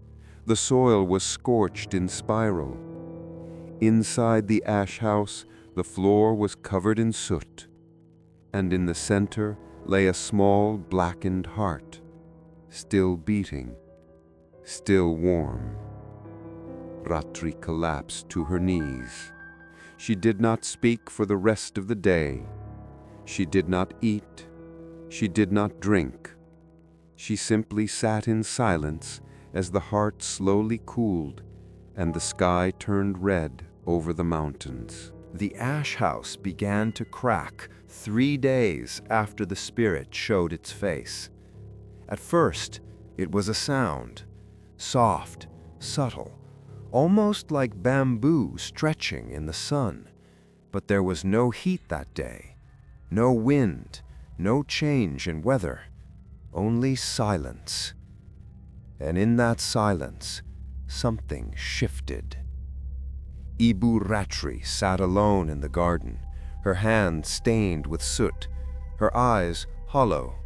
The soil was scorched in spiral. Inside the ash house, the floor was covered in soot, and in the center lay a small blackened heart, still beating, still warm. Ratri collapsed to her knees. She did not speak for the rest of the day. She did not eat. She did not drink. She simply sat in silence as the heart slowly cooled and the sky turned red over the mountains. The ash house began to crack 3 days after the spirit showed its face. At first, it was a sound, soft, subtle, almost like bamboo stretching in the sun. But there was no heat that day, no wind, no change in weather, only silence. And in that silence, something shifted. Ibu Ratri sat alone in the garden, her hands stained with soot, her eyes hollow.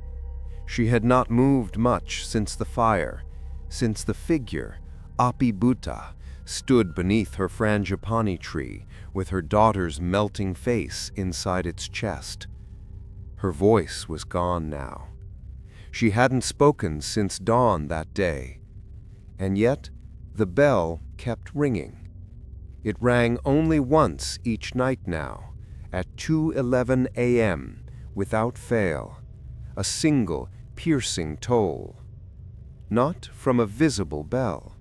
She had not moved much since the fire, since the figure, Api Buddha, stood beneath her frangipani tree with her daughter's melting face inside its chest. Her voice was gone now. She hadn't spoken since dawn that day. And yet, the bell kept ringing. It rang only once each night now, at 2:11 a.m., without fail, a single, piercing toll. not from a visible bell.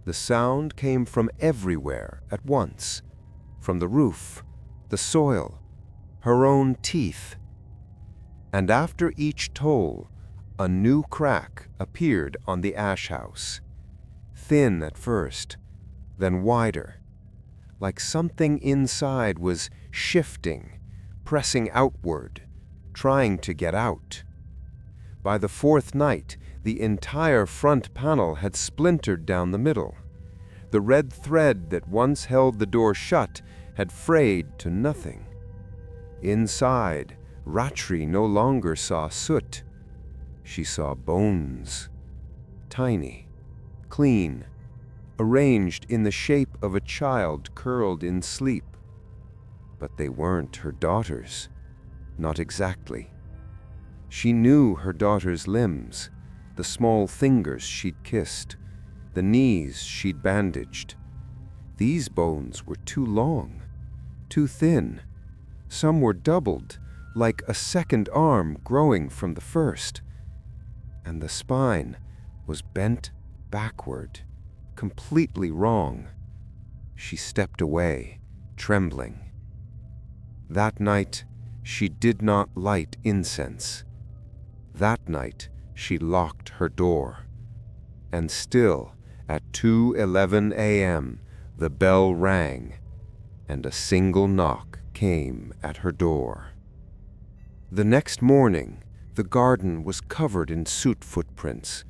The sound came from everywhere at once, from the roof, the soil, her own teeth. And after each toll, a new crack appeared on the ash house, thin at first, then wider, like something inside was shifting, pressing outward, trying to get out. By the fourth night, the entire front panel had splintered down the middle. The red thread that once held the door shut had frayed to nothing. Inside, Ratri no longer saw soot. She saw bones, tiny, clean, arranged in the shape of a child curled in sleep. But they weren't her daughter's, not exactly. She knew her daughter's limbs, the small fingers she'd kissed, the knees she'd bandaged. These bones were too long, too thin. Some were doubled, like a second arm growing from the first. And the spine was bent backward, completely wrong. She stepped away, trembling. That night, she did not light incense. That night, she locked her door. And still, at 2:11 a.m., the bell rang, and a single knock came at her door. The next morning, the garden was covered in soot footprints.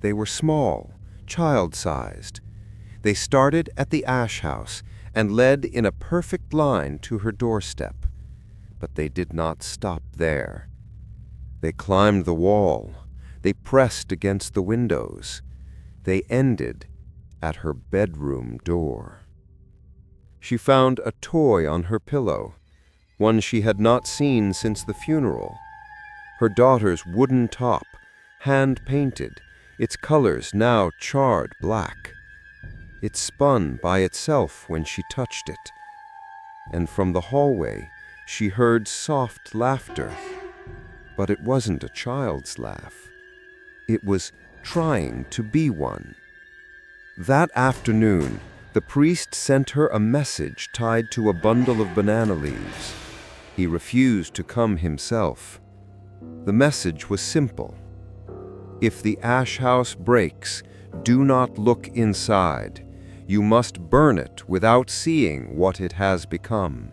They were small, child-sized. They started at the ash house and led in a perfect line to her doorstep. But they did not stop there. They climbed the wall. They pressed against the windows. They ended at her bedroom door. She found a toy on her pillow, one she had not seen since the funeral. Her daughter's wooden top, hand-painted, its colors now charred black. It spun by itself when she touched it. And from the hallway, she heard soft laughter. But it wasn't a child's laugh. It was trying to be one. That afternoon, the priest sent her a message tied to a bundle of banana leaves. He refused to come himself. The message was simple. If the ash house breaks, do not look inside. You must burn it without seeing what it has become.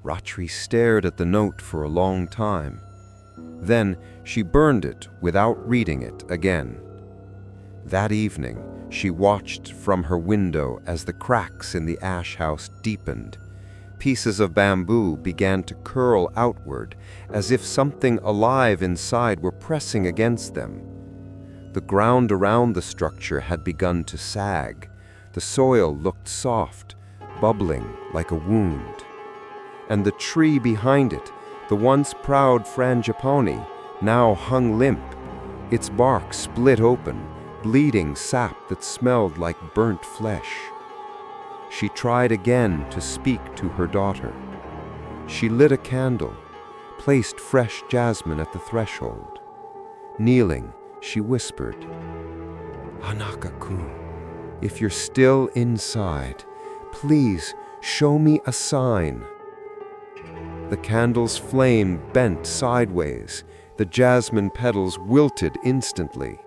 Ratri stared at the note for a long time. Then she burned it without reading it again. That evening, she watched from her window as the cracks in the ash house deepened. Pieces of bamboo began to curl outward, as if something alive inside were pressing against them. The ground around the structure had begun to sag. The soil looked soft, bubbling like a wound. And the tree behind it, the once proud frangipani, now hung limp, its bark split open, bleeding sap that smelled like burnt flesh. She tried again to speak to her daughter. She lit a candle, placed fresh jasmine at the threshold. Kneeling, she whispered, "Hanaka-kun, if you're still inside, please show me a sign." The candle's flame bent sideways, the jasmine petals wilted instantly,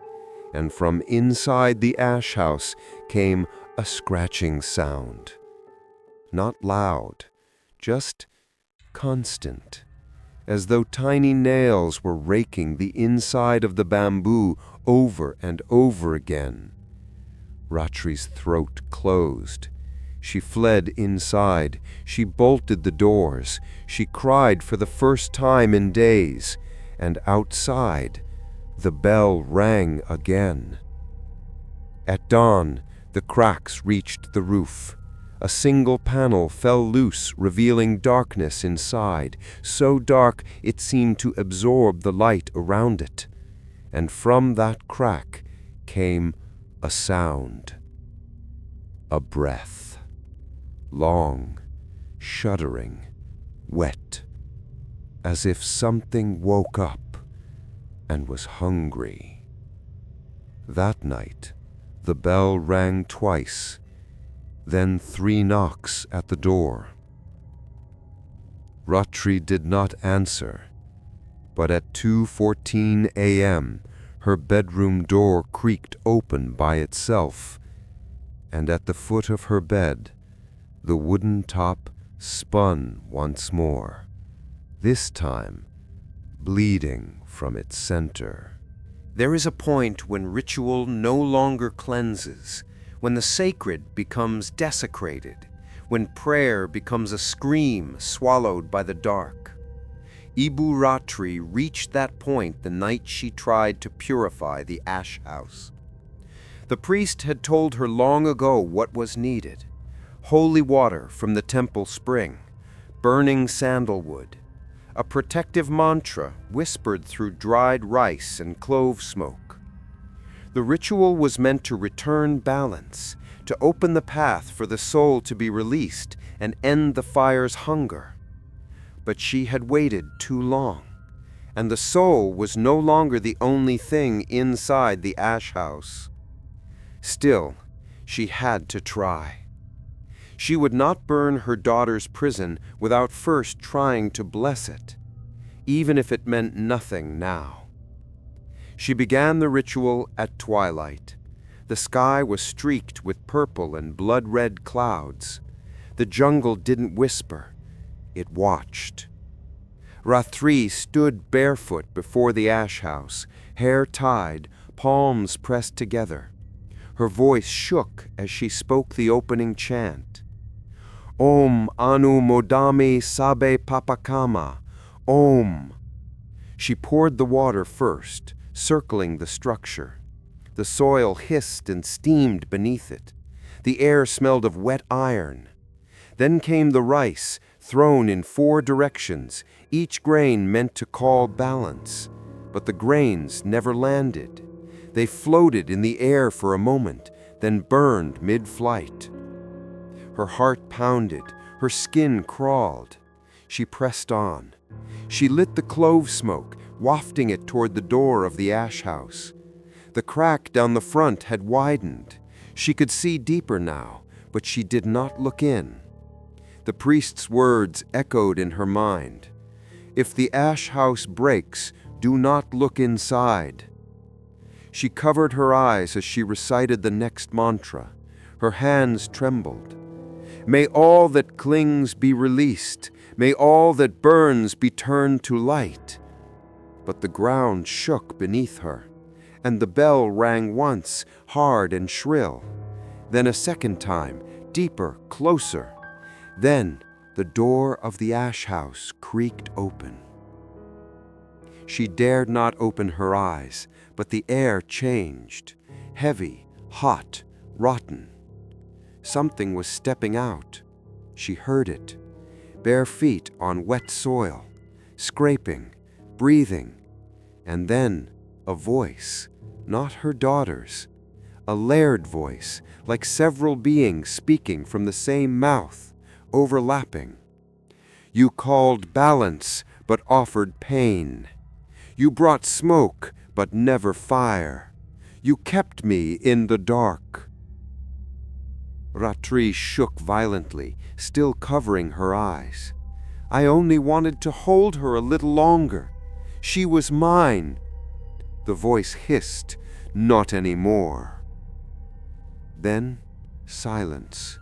and from inside the ash house came a scratching sound. Not loud, just constant, as though tiny nails were raking the inside of the bamboo over and over again. Ratri's throat closed. She fled inside. She bolted the doors. She cried for the first time in days. And outside, the bell rang again. At dawn, the cracks reached the roof. A single panel fell loose, revealing darkness inside, so dark it seemed to absorb the light around it. And from that crack came a sound. A breath. Long, shuddering, wet, as if something woke up and was hungry. That night, the bell rang twice, then 3 knocks at the door. Ratri did not answer, but at 2:14 a.m., her bedroom door creaked open by itself, and at the foot of her bed, the wooden top spun once more, this time bleeding from its center. There is a point when ritual no longer cleanses, when the sacred becomes desecrated, when prayer becomes a scream swallowed by the dark. Ibu Ratri reached that point the night she tried to purify the ash house. The priest had told her long ago what was needed: holy water from the temple spring, burning sandalwood, a protective mantra whispered through dried rice and clove smoke. The ritual was meant to return balance, to open the path for the soul to be released and end the fire's hunger. But she had waited too long, and the soul was no longer the only thing inside the ash house. Still, she had to try. She would not burn her daughter's prison without first trying to bless it, even if it meant nothing now. She began the ritual at twilight. The sky was streaked with purple and blood-red clouds. The jungle didn't whisper, it watched. Ratri stood barefoot before the ash house, hair tied, palms pressed together. Her voice shook as she spoke the opening chant. Om Anu Modami Sabe Papakama. Om. She poured the water first, circling the structure. The soil hissed and steamed beneath it. The air smelled of wet iron. Then came the rice, thrown in 4 directions, each grain meant to call balance. But the grains never landed. They floated in the air for a moment, then burned mid-flight. Her heart pounded, her skin crawled. She pressed on. She lit the clove smoke, wafting it toward the door of the ash house. The crack down the front had widened. She could see deeper now, but she did not look in. The priest's words echoed in her mind. If the ash house breaks, do not look inside. She covered her eyes as she recited the next mantra. Her hands trembled. May all that clings be released. May all that burns be turned to light. But the ground shook beneath her, and the bell rang once, hard and shrill. Then a second time, deeper, closer. Then the door of the ash house creaked open. She dared not open her eyes, but the air changed. Heavy, hot, rotten. Something was stepping out. She heard it. Bare feet on wet soil, scraping, breathing. And then a voice, not her daughter's, a layered voice, like several beings speaking from the same mouth, overlapping. You called balance, but offered pain. You brought smoke, but never fire. You kept me in the dark. Ratri shook violently, still covering her eyes. I only wanted to hold her a little longer. She was mine. The voice hissed, not anymore. Then silence.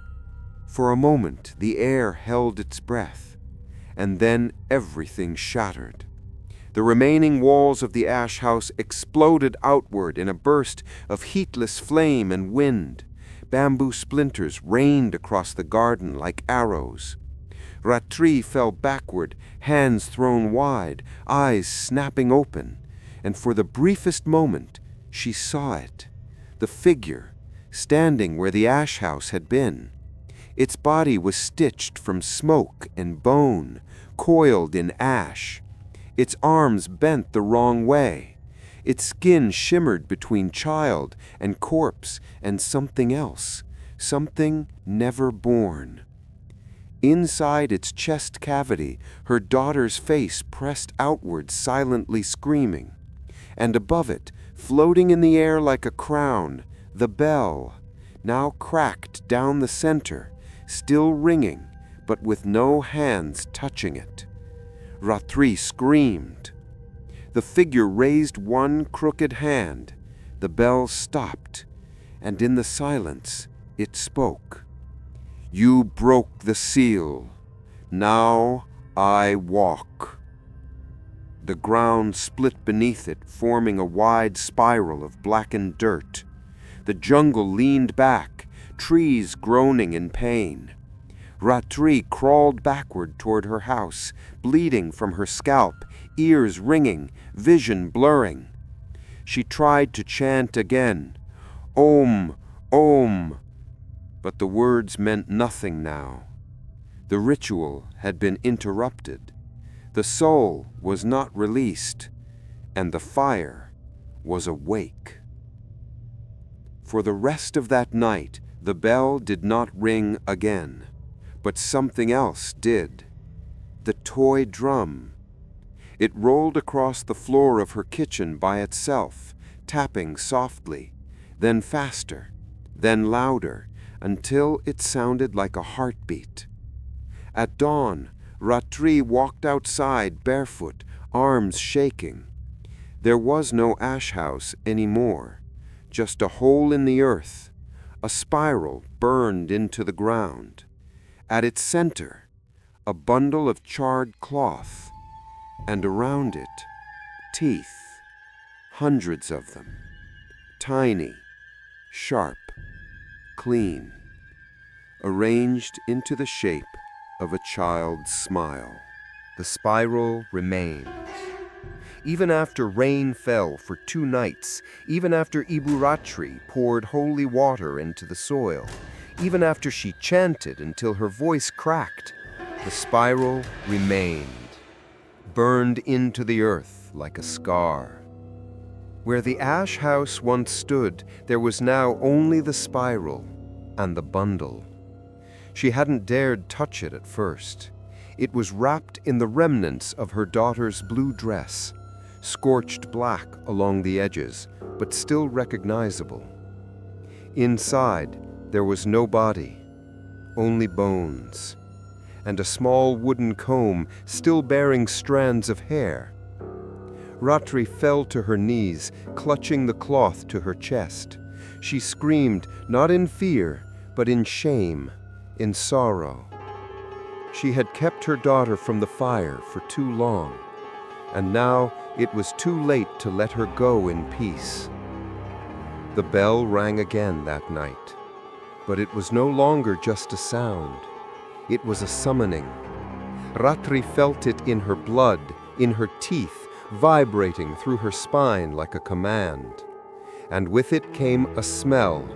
For a moment, the air held its breath, and then everything shattered. The remaining walls of the ash house exploded outward in a burst of heatless flame and wind. Bamboo splinters rained across the garden like arrows. Ratri fell backward, hands thrown wide, eyes snapping open, and for the briefest moment she saw it, the figure, standing where the ash house had been. Its body was stitched from smoke and bone, coiled in ash. Its arms bent the wrong way. Its skin shimmered between child and corpse and something else, something never born. Inside its chest cavity, her daughter's face pressed outward, silently screaming, and above it, Floating in the air like a crown, the bell, now cracked down the center, still ringing, but with no hands touching it. Ratri screamed. The figure raised one crooked hand. The bell stopped, and in the silence it spoke. "You broke the seal. Now I walk." The ground split beneath it, forming a wide spiral of blackened dirt. The jungle leaned back, trees groaning in pain. Ratri crawled backward toward her house, bleeding from her scalp, ears ringing, vision blurring. She tried to chant again, "Om, Om," but the words meant nothing now. The ritual had been interrupted. The soul was not released, and the fire was awake. For the rest of that night, the bell did not ring again, but something else did. The toy drum. It rolled across the floor of her kitchen by itself, tapping softly, then faster, then louder, until it sounded like a heartbeat. At dawn, Ratri walked outside barefoot, arms shaking. There was no ash house anymore, just a hole in the earth, a spiral burned into the ground. At its center, a bundle of charred cloth, and around it, teeth, hundreds of them, tiny, sharp, clean, arranged into the shape of a child's smile. The spiral remained. Even after rain fell for 2 nights, even after Ibu Ratri poured holy water into the soil, even after she chanted until her voice cracked, the spiral remained, burned into the earth like a scar. Where the ash house once stood, there was now only the spiral and the bundle. She hadn't dared touch it at first. It was wrapped in the remnants of her daughter's blue dress, scorched black along the edges, but still recognizable. Inside, there was no body, only bones, and a small wooden comb still bearing strands of hair. Ratri fell to her knees, clutching the cloth to her chest. She screamed, not in fear, but in shame, in sorrow. She had kept her daughter from the fire for too long, and now it was too late to let her go in peace. The bell rang again that night, but it was no longer just a sound. It was a summoning. Ratri felt it in her blood, in her teeth, vibrating through her spine like a command. And with it came a smell,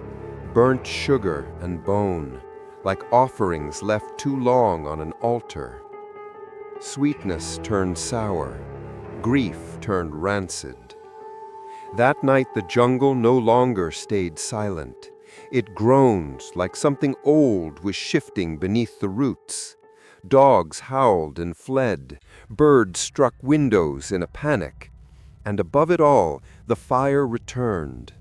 burnt sugar and bone, like offerings left too long on an altar. Sweetness turned sour, grief turned rancid. That night the jungle no longer stayed silent. It groaned like something old was shifting beneath the roots. Dogs howled and fled, birds struck windows in a panic, and above it all the fire returned.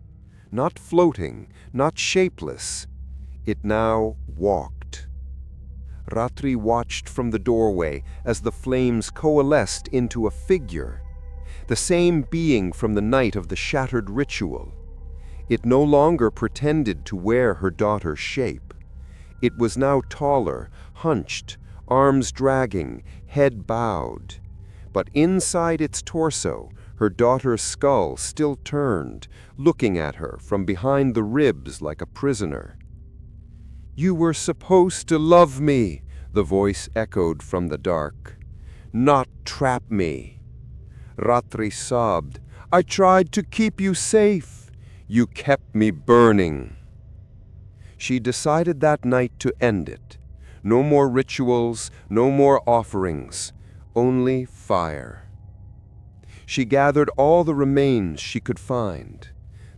Not floating, not shapeless, it now walked. Ratri watched from the doorway as the flames coalesced into a figure, the same being from the night of the shattered ritual. It no longer pretended to wear her daughter's shape. It was now taller, hunched, arms dragging, head bowed. But inside its torso, her daughter's skull still turned, looking at her from behind the ribs like a prisoner. "You were supposed to love me," the voice echoed from the dark, "not trap me." Ratri sobbed, "I tried to keep you safe. You kept me burning." She decided that night to end it. No more rituals, no more offerings, only fire. She gathered all the remains she could find,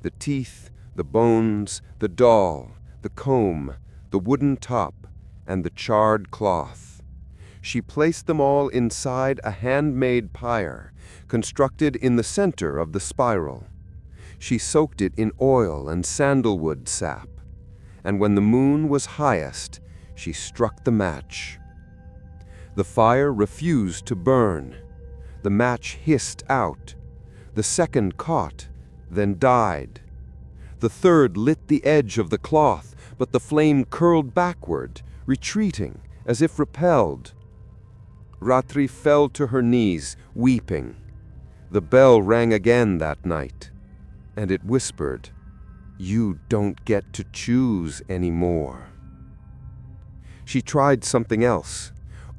the teeth, the bones, the doll, the comb, the wooden top, and the charred cloth. She placed them all inside a handmade pyre, constructed in the center of the spiral. She soaked it in oil and sandalwood sap, and when the moon was highest, she struck the match. The fire refused to burn. The match hissed out. The second caught, then died. The third lit the edge of the cloth, but the flame curled backward, retreating, as if repelled. Ratri fell to her knees, weeping. The bell rang again that night, and it whispered, "You don't get to choose anymore." She tried something else,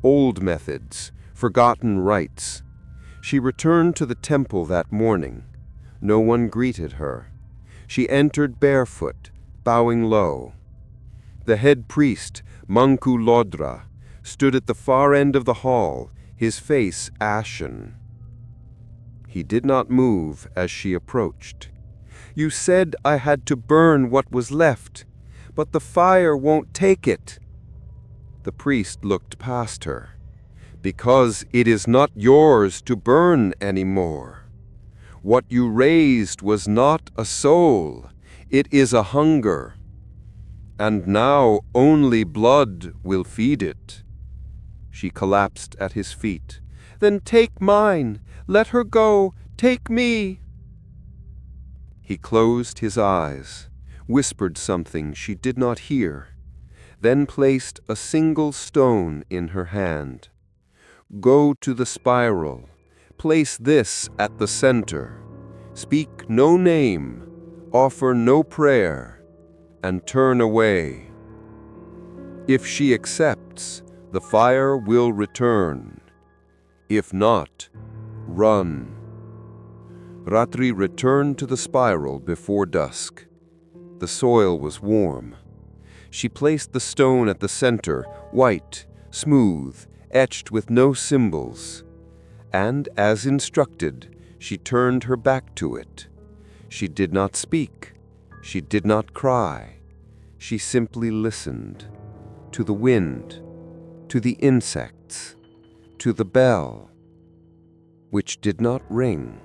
old methods, forgotten rites. She returned to the temple that morning. No one greeted her. She entered barefoot, bowing low. The head priest, Manku Lodra, stood at the far end of the hall, his face ashen. He did not move as she approached. "You said I had to burn what was left, but the fire won't take it." The priest looked past her. "Because it is not yours to burn anymore. What you raised was not a soul, it is a hunger. And now only blood will feed it." She collapsed at his feet. "Then take mine, let her go, take me." He closed his eyes, whispered something she did not hear, then placed a single stone in her hand. "Go to the spiral, place this at the center, speak no name, offer no prayer, and turn away. If she accepts, the fire will return. If not, run." Ratri returned to the spiral before dusk. The soil was warm. She placed the stone at the center, white, smooth, etched with no symbols. And, as instructed, she turned her back to it. She did not speak. She did not cry. She simply listened. To the wind, to the insects, to the bell, which did not ring.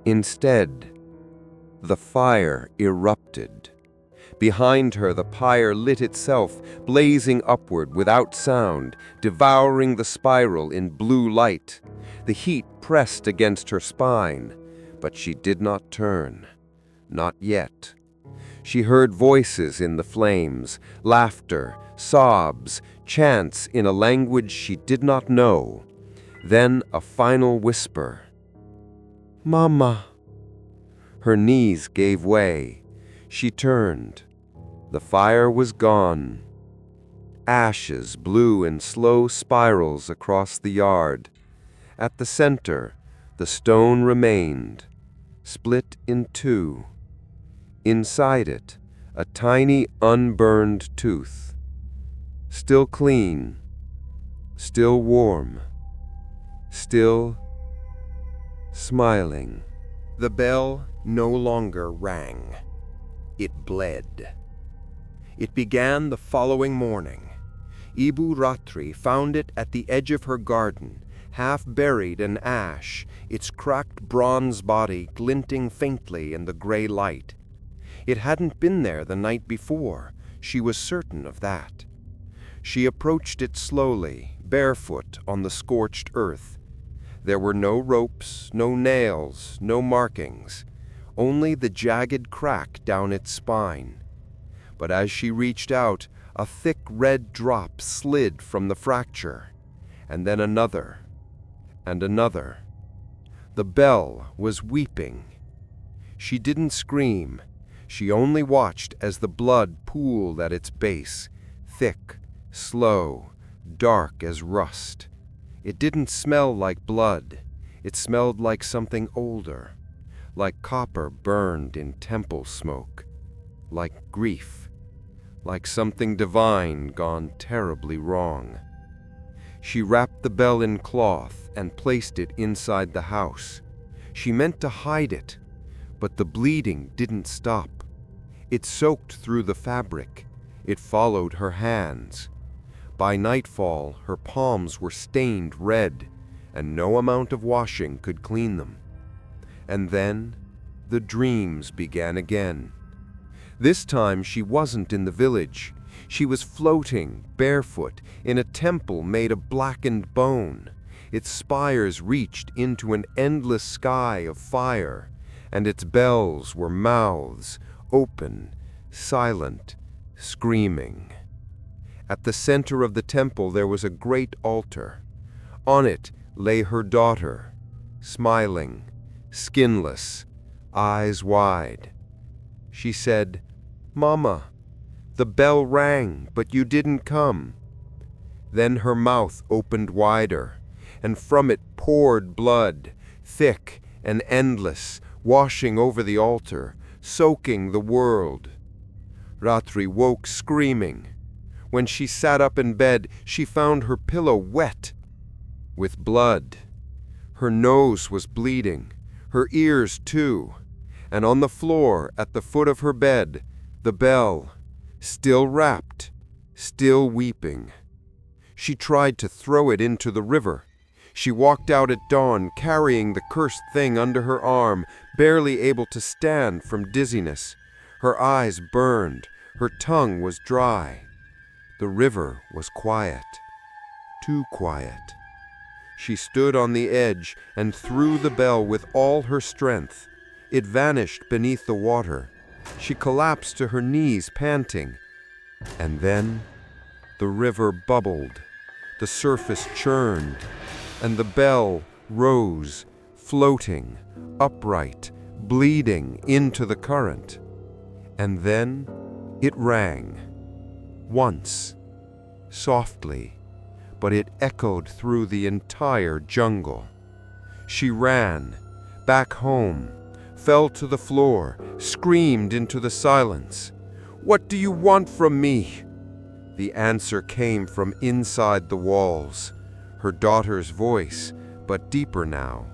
Instead, the fire erupted. Behind her, the pyre lit itself, blazing upward without sound, devouring the spiral in blue light. The heat pressed against her spine, but she did not turn. Not yet. She heard voices in the flames, laughter, sobs, chants in a language she did not know. Then a final whisper. "Mama." Her knees gave way. She turned. The fire was gone. Ashes blew in slow spirals across the yard. At the center, the stone remained, split in two. Inside it, a tiny unburned tooth. Still clean, still warm, still smiling. The bell no longer rang. It bled. It began the following morning. Ibu Ratri found it at the edge of her garden, half buried in ash, its cracked bronze body glinting faintly in the gray light. It hadn't been there the night before. She was certain of that. She approached it slowly, barefoot on the scorched earth. There were no ropes, no nails, no markings, only the jagged crack down its spine. But as she reached out, a thick red drop slid from the fracture, and then another, and another. The bell was weeping. She didn't scream. She only watched as the blood pooled at its base, thick, slow, dark as rust. It didn't smell like blood. It smelled like something older, like copper burned in temple smoke, like grief, like something divine gone terribly wrong. She wrapped the bell in cloth and placed it inside the house. She meant to hide it, but the bleeding didn't stop. It soaked through the fabric. It followed her hands. By nightfall, her palms were stained red, and no amount of washing could clean them. And then, the dreams began again. This time she wasn't in the village. She was floating, barefoot, in a temple made of blackened bone. Its spires reached into an endless sky of fire, and its bells were mouths, open, silent, screaming. At the center of the temple there was a great altar. On it lay her daughter, smiling, skinless, eyes wide. She said, "Mama, the bell rang, but you didn't come." Then her mouth opened wider, and from it poured blood, thick and endless, washing over the altar, soaking the world. Ratri woke screaming. When she sat up in bed, she found her pillow wet with blood. Her nose was bleeding, her ears too, and on the floor at the foot of her bed, the bell, still wrapped, still weeping. She tried to throw it into the river. She walked out at dawn, carrying the cursed thing under her arm, barely able to stand from dizziness. Her eyes burned, her tongue was dry. The river was quiet, too quiet. She stood on the edge and threw the bell with all her strength. It vanished beneath the water. She collapsed to her knees, panting. And then the river bubbled, the surface churned, and the bell rose, floating, upright, bleeding into the current. And then it rang. Once, softly, but it echoed through the entire jungle. She ran, back home, fell to the floor, screamed into the silence. "What do you want from me?" The answer came from inside the walls, her daughter's voice, but deeper now,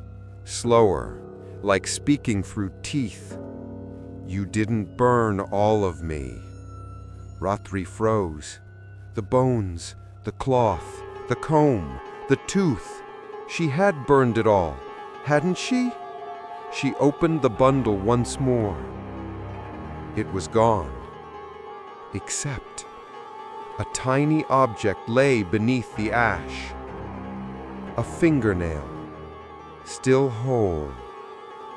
slower, like speaking through teeth. "You didn't burn all of me." Ratri froze. The bones, the cloth, the comb, the tooth. She had burned it all, hadn't she? She opened the bundle once more. It was gone. Except a tiny object lay beneath the ash. A fingernail, still whole,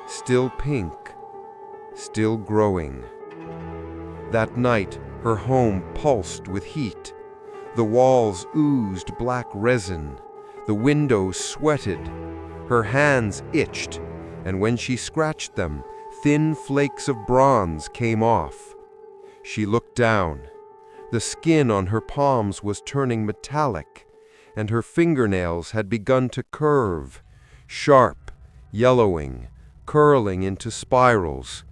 still pink, still growing. That night, her home pulsed with heat. The walls oozed black resin. The windows sweated. Her hands itched, and when she scratched them, thin flakes of bronze came off. She looked down. The skin on her palms was turning metallic, and her fingernails had begun to curve, sharp, yellowing, curling into spirals.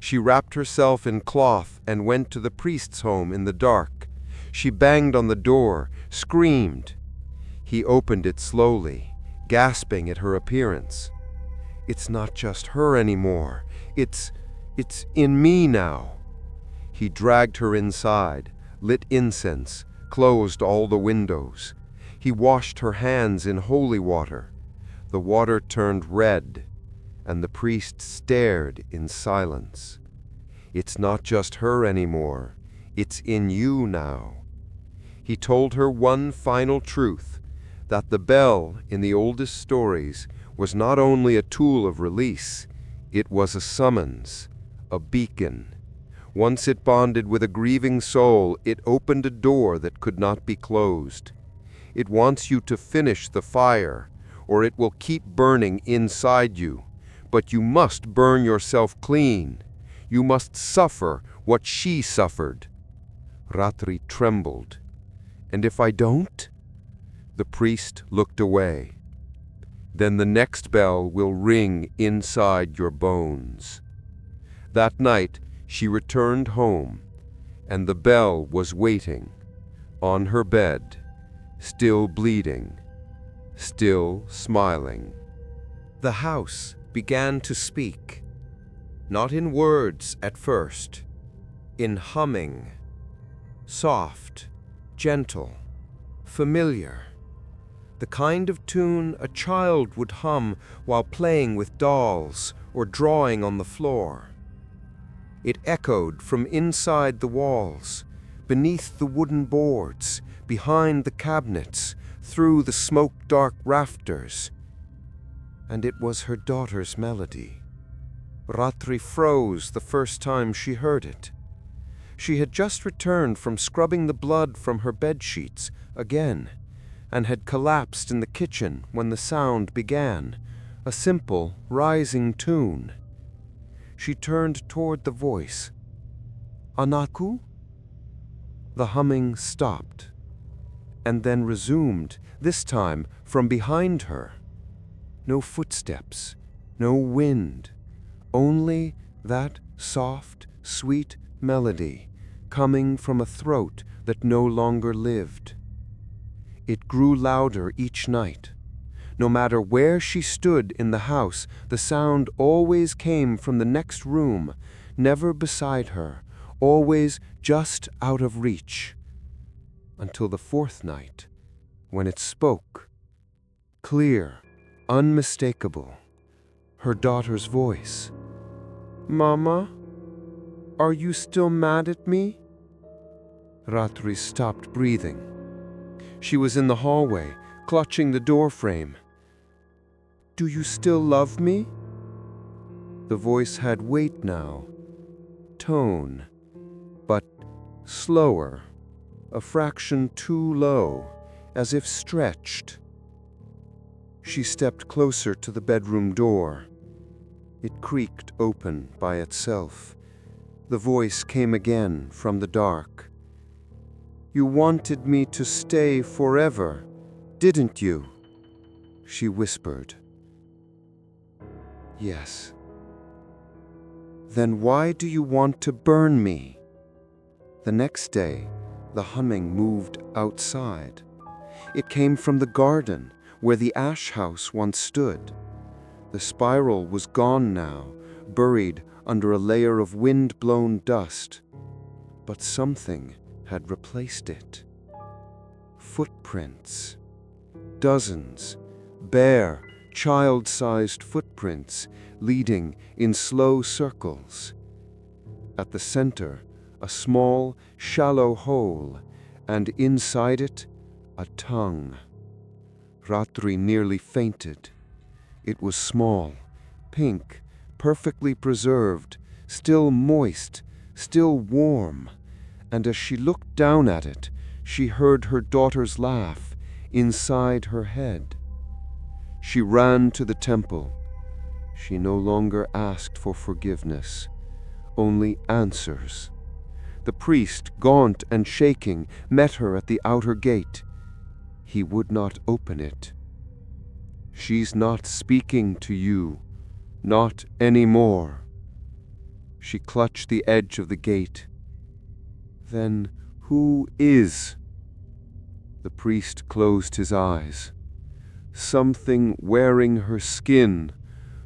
She wrapped herself in cloth and went to the priest's home in the dark. She banged on the door, screamed. He opened it slowly, gasping at her appearance. "It's not just her anymore. It's in me now." He dragged her inside, lit incense, closed all the windows. He washed her hands in holy water. The water turned red, and the priest stared in silence. "It's not just her anymore. It's in you now." He told her one final truth, that the bell in the oldest stories was not only a tool of release, it was a summons, a beacon. Once it bonded with a grieving soul, it opened a door that could not be closed. It wants you to finish the fire, or it will keep burning inside you. But you must burn yourself clean. You must suffer what she suffered. Ratri trembled. "And if I don't?" The priest looked away. "Then the next bell will ring inside your bones." That night she returned home, and the bell was waiting, on her bed, still bleeding, still smiling. The house began to speak, not in words at first, in humming, soft, gentle, familiar. The kind of tune a child would hum while playing with dolls or drawing on the floor. It echoed from inside the walls, beneath the wooden boards, behind the cabinets, through the smoke-dark rafters. And it was her daughter's melody. Ratri froze the first time she heard it. She had just returned from scrubbing the blood from her bedsheets again, and had collapsed in the kitchen when the sound began, a simple, rising tune. She turned toward the voice. Anaku? The humming stopped, and then resumed, this time from behind her. No footsteps, no wind, only that soft, sweet melody coming from a throat that no longer lived. It grew louder each night. No matter where she stood in the house, the sound always came from the next room, never beside her, always just out of reach. Until the fourth night, when it spoke. Clear, unmistakable. Her daughter's voice. Mama, are you still mad at me? Ratri stopped breathing. She was in the hallway, clutching the doorframe. Do you still love me? The voice had weight now, tone, but slower, a fraction too low, as if stretched. She stepped closer to the bedroom door. It creaked open by itself. The voice came again from the dark. You wanted me to stay forever, didn't you? She whispered. Yes. Then why do you want to burn me? The next day, the humming moved outside. It came from the garden, where the ash house once stood. The spiral was gone now, buried under a layer of wind-blown dust. But something had replaced it. Footprints. Dozens, bare, child-sized footprints leading in slow circles. At the center, a small, shallow hole, and inside it, a tongue. Ratri nearly fainted. It was small, pink, perfectly preserved, still moist, still warm, and as she looked down at it, she heard her daughter's laugh inside her head. She ran to the temple. She no longer asked for forgiveness, only answers. The priest, gaunt and shaking, met her at the outer gate. He would not open it. She's not speaking to you, not anymore. She clutched the edge of the gate. Then who is? The priest closed his eyes. Something wearing her skin,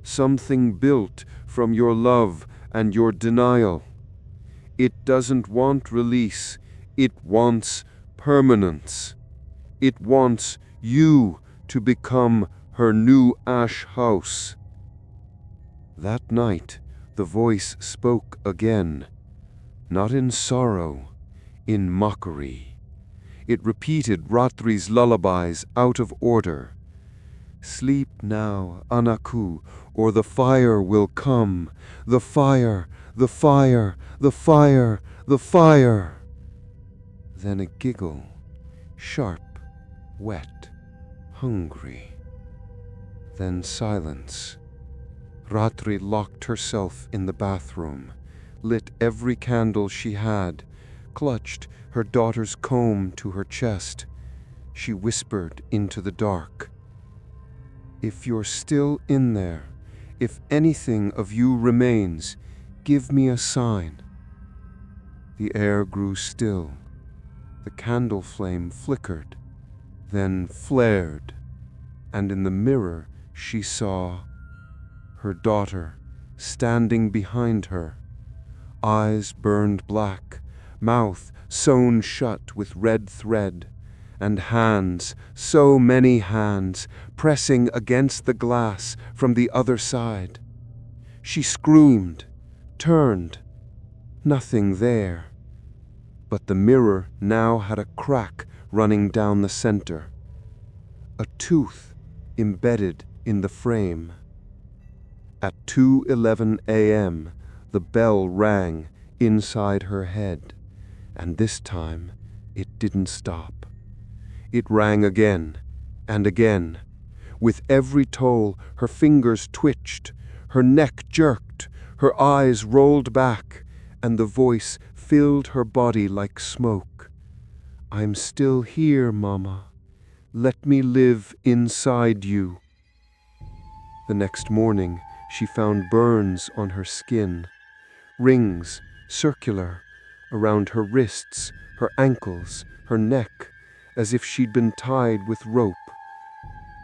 something built from your love and your denial. It doesn't want release, it wants permanence. It wants you to become her new ash house. That night, the voice spoke again, not in sorrow, in mockery. It repeated Ratri's lullabies out of order. Sleep now, Anaku, or the fire will come. The fire, the fire, the fire, the fire. Then a giggle, sharp, wet, hungry. Then silence. Ratri locked herself in the bathroom, lit every candle she had, clutched her daughter's comb to her chest. She whispered into the dark. If you're still in there, if anything of you remains, give me a sign. The air grew still. The candle flame flickered, then flared, and in the mirror she saw her daughter standing behind her. Eyes burned black, mouth sewn shut with red thread, and hands, so many hands, pressing against the glass from the other side. She screamed, turned. Nothing there. But the mirror now had a crack running down the center. A tooth embedded in the frame. At 2:11 a.m., the bell rang inside her head, and this time it didn't stop. It rang again and again. With every toll, her fingers twitched, her neck jerked, her eyes rolled back, and the voice filled her body like smoke. "I'm still here, Mama. Let me live inside you." The next morning, she found burns on her skin, rings, circular, around her wrists, her ankles, her neck, as if she'd been tied with rope.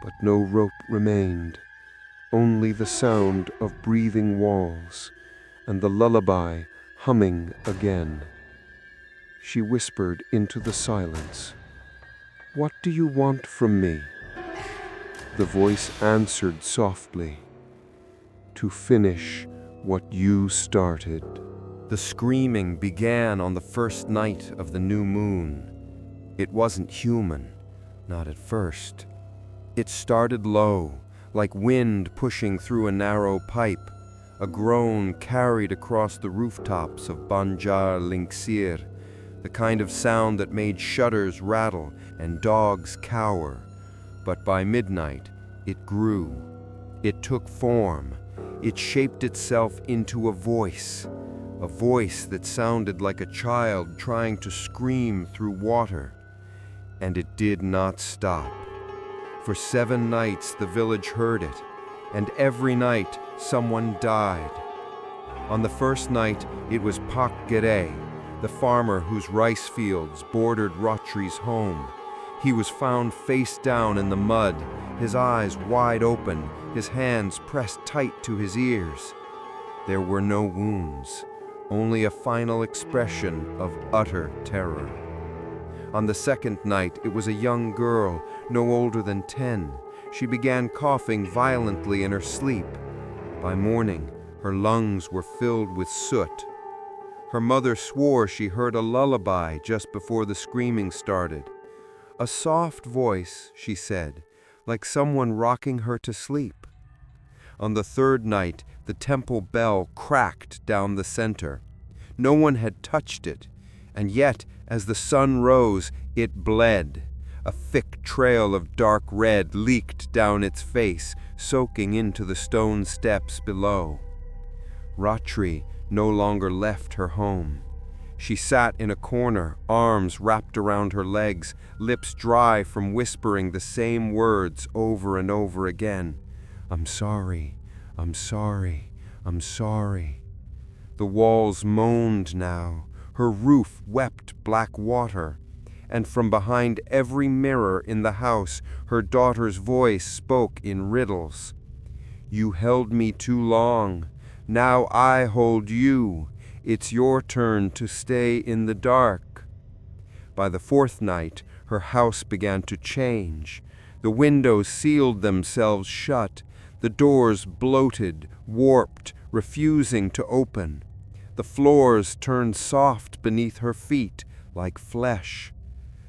But no rope remained, only the sound of breathing walls and the lullaby humming again. She whispered into the silence, "What do you want from me?" The voice answered softly, "To finish what you started." The screaming began on the first night of the new moon. It wasn't human, not at first. It started low, like wind pushing through a narrow pipe, a groan carried across the rooftops of Banjar Linksir, the kind of sound that made shutters rattle and dogs cower. But by midnight, it grew. It took form. It shaped itself into a voice that sounded like a child trying to scream through water. And it did not stop. For 7 nights the village heard it, and every night someone died. On the first night, it was Pak Gere, the farmer whose rice fields bordered Rotri's home. He was found face down in the mud, his eyes wide open, his hands pressed tight to his ears. There were no wounds, only a final expression of utter terror. On the second night, it was a young girl, no older than 10. She began coughing violently in her sleep. By morning, her lungs were filled with soot. Her mother swore she heard a lullaby just before the screaming started. A soft voice, she said, like someone rocking her to sleep. On the third night, the temple bell cracked down the center. No one had touched it, and yet, as the sun rose, it bled. A thick trail of dark red leaked down its face, soaking into the stone steps below. Rotri no longer left her home. She sat in a corner, arms wrapped around her legs, lips dry from whispering the same words over and over again. "I'm sorry, I'm sorry, I'm sorry." The walls moaned now. Her roof wept black water. And from behind every mirror in the house, her daughter's voice spoke in riddles. "You held me too long. Now I hold you. It's your turn to stay in the dark." By the fourth night, her house began to change. The windows sealed themselves shut. The doors bloated, warped, refusing to open. The floors turned soft beneath her feet, like flesh.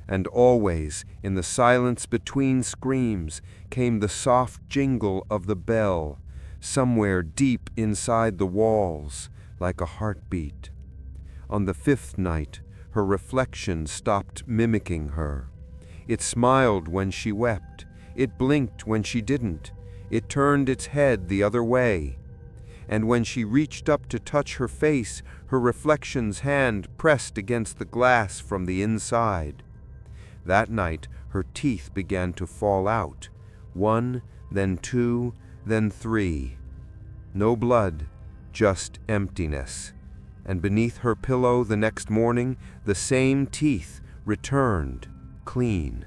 And always, in the silence between screams, came the soft jingle of the bell, somewhere deep inside the walls, like a heartbeat. On the fifth night, her reflection stopped mimicking her. It smiled when she wept. It blinked when she didn't. It turned its head the other way. And when she reached up to touch her face, her reflection's hand pressed against the glass from the inside. That night, her teeth began to fall out. 1, then 2, then 3. No blood, just emptiness. And beneath her pillow the next morning, the same teeth returned, clean,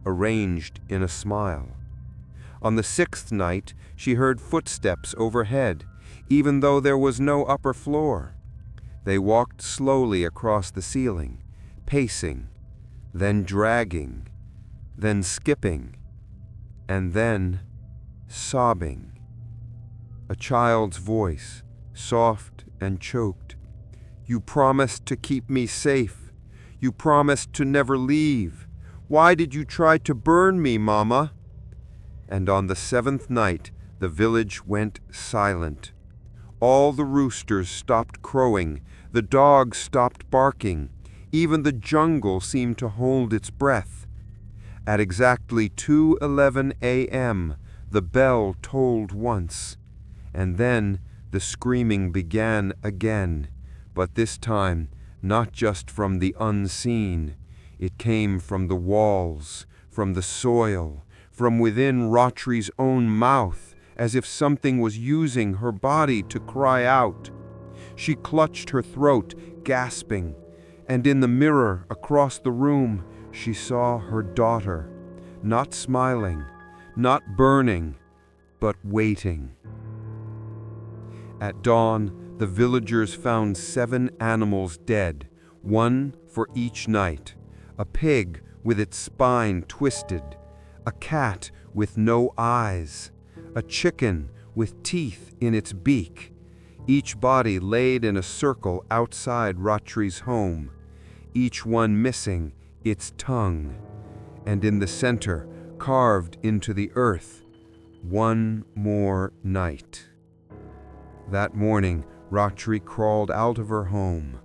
arranged in a smile. On the 6th night, she heard footsteps overhead, even though there was no upper floor. They walked slowly across the ceiling, pacing, then dragging, then skipping, and then sobbing. A child's voice, soft and choked. "You promised to keep me safe. You promised to never leave. Why did you try to burn me, Mama?" And on the 7th night, the village went silent. All the roosters stopped crowing, the dogs stopped barking, even the jungle seemed to hold its breath. At exactly 2:11 a.m., the bell tolled once, and then the screaming began again, but this time not just from the unseen. It came from the walls, from the soil, from within Ratri's own mouth, as if something was using her body to cry out. She clutched her throat, gasping, and in the mirror across the room, she saw her daughter, not smiling, not burning, but waiting. At dawn, the villagers found 7 animals dead, one for each night. A pig with its spine twisted, a cat with no eyes, a chicken with teeth in its beak, each body laid in a circle outside Ratri's home, each one missing its tongue, and in the center, carved into the earth, one more night. That morning, Ratri crawled out of her home.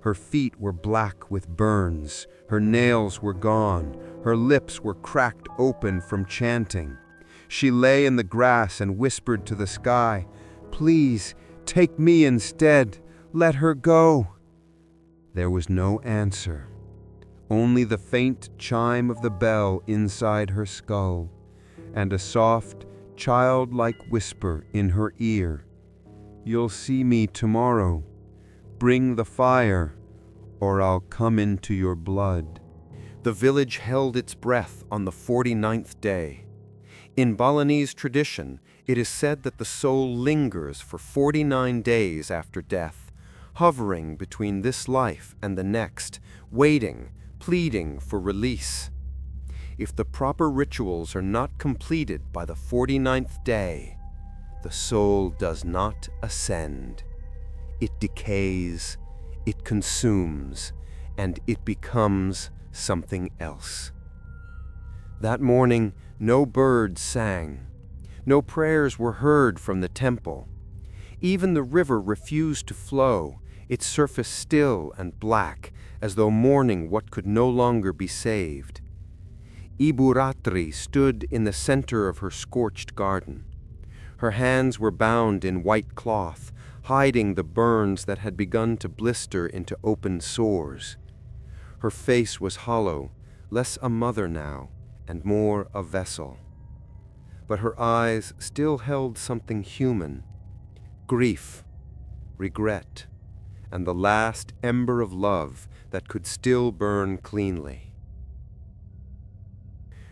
Her feet were black with burns, her nails were gone, her lips were cracked open from chanting. She lay in the grass and whispered to the sky, "Please, take me instead, let her go." There was no answer, only the faint chime of the bell inside her skull, and a soft, childlike whisper in her ear, "You'll see me tomorrow. Bring the fire, or I'll come into your blood." The village held its breath on the 49th day. In Balinese tradition, it is said that the soul lingers for 49 days after death, hovering between this life and the next, waiting, pleading for release. If the proper rituals are not completed by the 49th day, the soul does not ascend. It decays, it consumes, and it becomes something else. That morning, no birds sang. No prayers were heard from the temple. Even the river refused to flow, its surface still and black, as though mourning what could no longer be saved. Ibu Ratri stood in the center of her scorched garden. Her hands were bound in white cloth, hiding the burns that had begun to blister into open sores. Her face was hollow, less a mother now, and more a vessel. But her eyes still held something human: grief, regret, and the last ember of love that could still burn cleanly.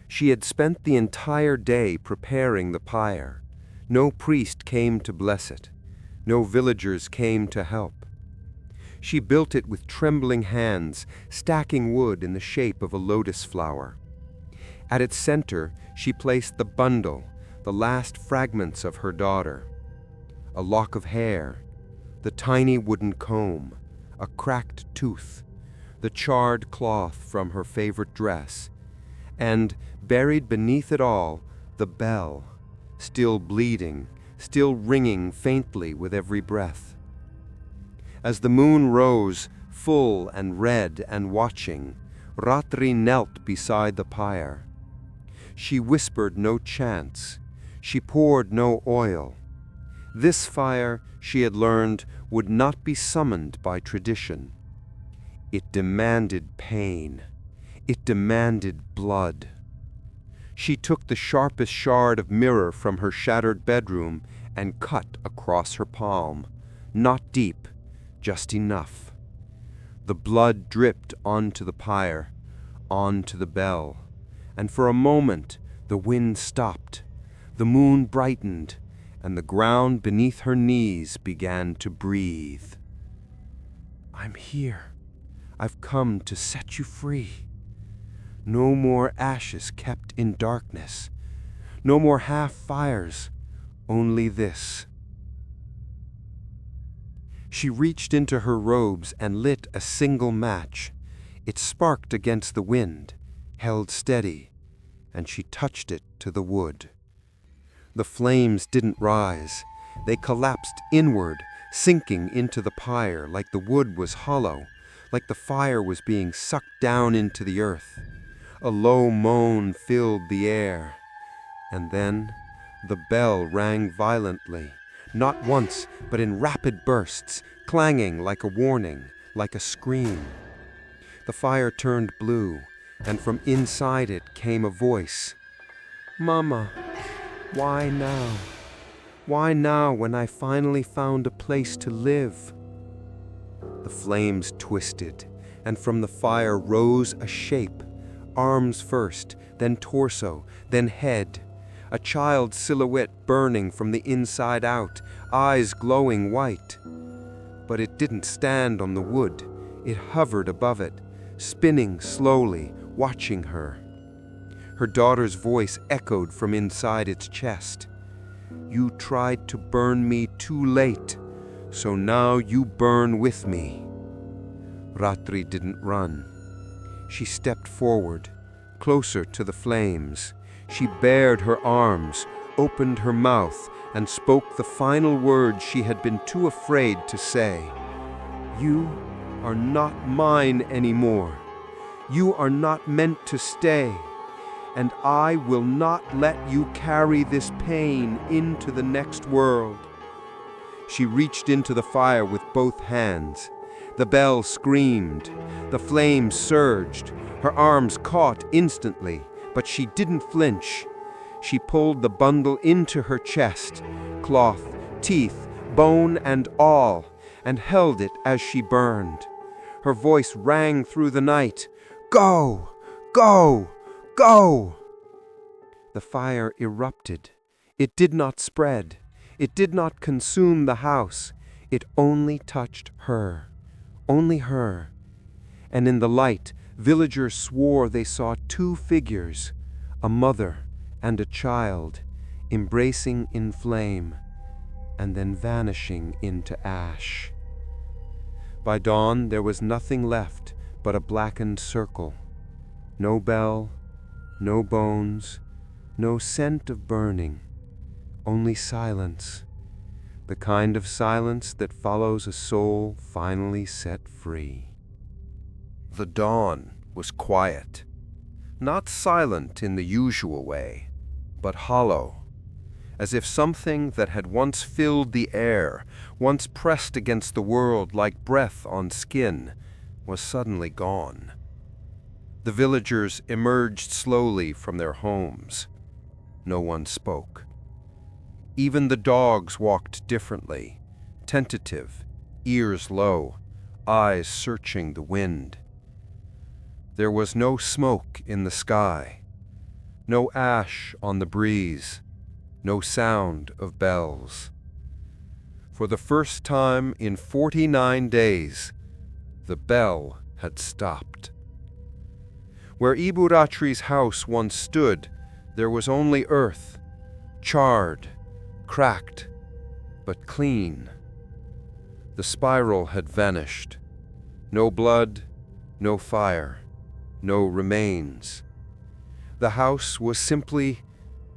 She had spent the entire day preparing the pyre. No priest came to bless it. No villagers came to help. She built it with trembling hands, stacking wood in the shape of a lotus flower. At its center, she placed the bundle, the last fragments of her daughter. A lock of hair, the tiny wooden comb, a cracked tooth, the charred cloth from her favorite dress, and, buried beneath it all, the bell, still bleeding, still ringing faintly with every breath. As the moon rose, full and red and watching, Ratri knelt beside the pyre. She whispered no chants. She poured no oil. This fire, she had learned, would not be summoned by tradition. It demanded pain. It demanded blood. She took the sharpest shard of mirror from her shattered bedroom and cut across her palm, not deep, just enough. The blood dripped onto the pyre, onto the bell, and for a moment the wind stopped, the moon brightened, and the ground beneath her knees began to breathe. "I'm here. I've come to set you free. No more ashes kept in darkness. No more half fires. Only this." She reached into her robes and lit a single match. It sparked against the wind, held steady, and she touched it to the wood. The flames didn't rise. They collapsed inward, sinking into the pyre like the wood was hollow, like the fire was being sucked down into the earth. A low moan filled the air. And then the bell rang violently, not once, but in rapid bursts, clanging like a warning, like a scream. The fire turned blue, and from inside it came a voice. "Mama, why now? Why now when I finally found a place to live?" The flames twisted, and from the fire rose a shape, arms first, then torso, then head. A child's silhouette burning from the inside out, eyes glowing white. But it didn't stand on the wood. It hovered above it, spinning slowly, watching her. Her daughter's voice echoed from inside its chest. "You tried to burn me too late, so now you burn with me." Ratri didn't run. She stepped forward, closer to the flames. She bared her arms, opened her mouth, and spoke the final words she had been too afraid to say. "You are not mine anymore. You are not meant to stay, and I will not let you carry this pain into the next world." She reached into the fire with both hands. The bell screamed. The flames surged. Her arms caught instantly, but she didn't flinch. She pulled the bundle into her chest, cloth, teeth, bone, and all, and held it as she burned. Her voice rang through the night. "Go! Go! Go!" The fire erupted. It did not spread. It did not consume the house. It only touched her. Only her. And in the light, villagers swore they saw two figures, a mother and a child, embracing in flame, and then vanishing into ash. By dawn, there was nothing left but a blackened circle. No bell, no bones, no scent of burning, only silence, the kind of silence that follows a soul finally set free. The dawn was quiet, not silent in the usual way, but hollow, as if something that had once filled the air, once pressed against the world like breath on skin, was suddenly gone. The villagers emerged slowly from their homes. No one spoke. Even the dogs walked differently, tentative, ears low, eyes searching the wind. There was no smoke in the sky, no ash on the breeze, no sound of bells. For the first time in 49 days, the bell had stopped. Where Ibu Ratri's house once stood, there was only earth, charred, cracked, but clean. The spiral had vanished. No blood, no fire, no remains. The house was simply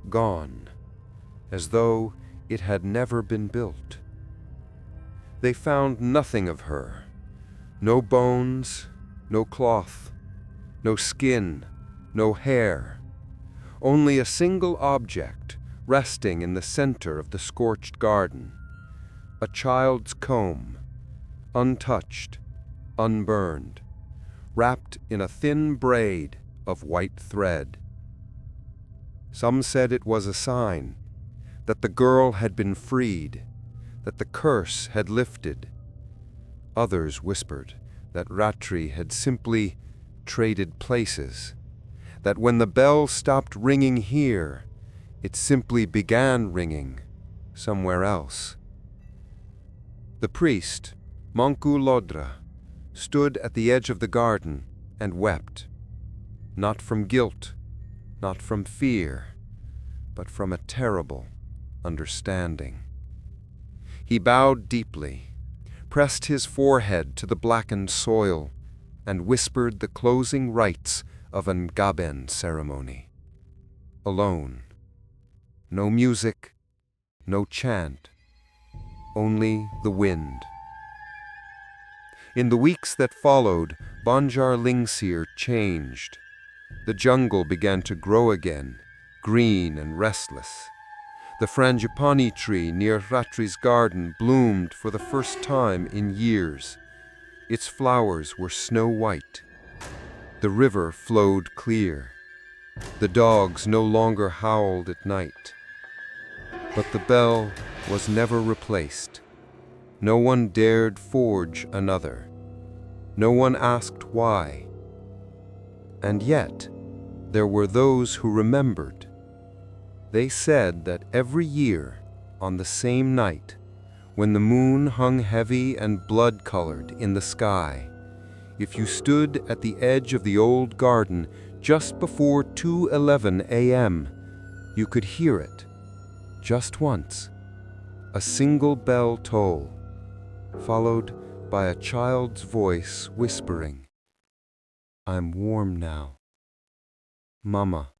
gone, as though it had never been built. They found nothing of her. No bones, no cloth, no skin, no hair. Only a single object resting in the center of the scorched garden. A child's comb, untouched, unburned, wrapped in a thin braid of white thread. Some said it was a sign that the girl had been freed, that the curse had lifted. Others whispered that Ratri had simply traded places, that when the bell stopped ringing here, it simply began ringing somewhere else. The priest, Manku Lodra, stood at the edge of the garden and wept, not from guilt, not from fear, but from a terrible understanding. He bowed deeply, pressed his forehead to the blackened soil, and whispered the closing rites of an Ngaben ceremony. Alone. No music, no chant, only the wind. In the weeks that followed, Banjar Lingsir changed. The jungle began to grow again, green and restless. The frangipani tree near Ratri's garden bloomed for the first time in years. Its flowers were snow white. The river flowed clear. The dogs no longer howled at night. But the bell was never replaced. No one dared forge another. No one asked why. And yet, there were those who remembered. They said that every year, on the same night, when the moon hung heavy and blood-colored in the sky, if you stood at the edge of the old garden just before 2:11 a.m., you could hear it, just once, a single bell toll, followed by a child's voice whispering, "I'm warm now. Mama,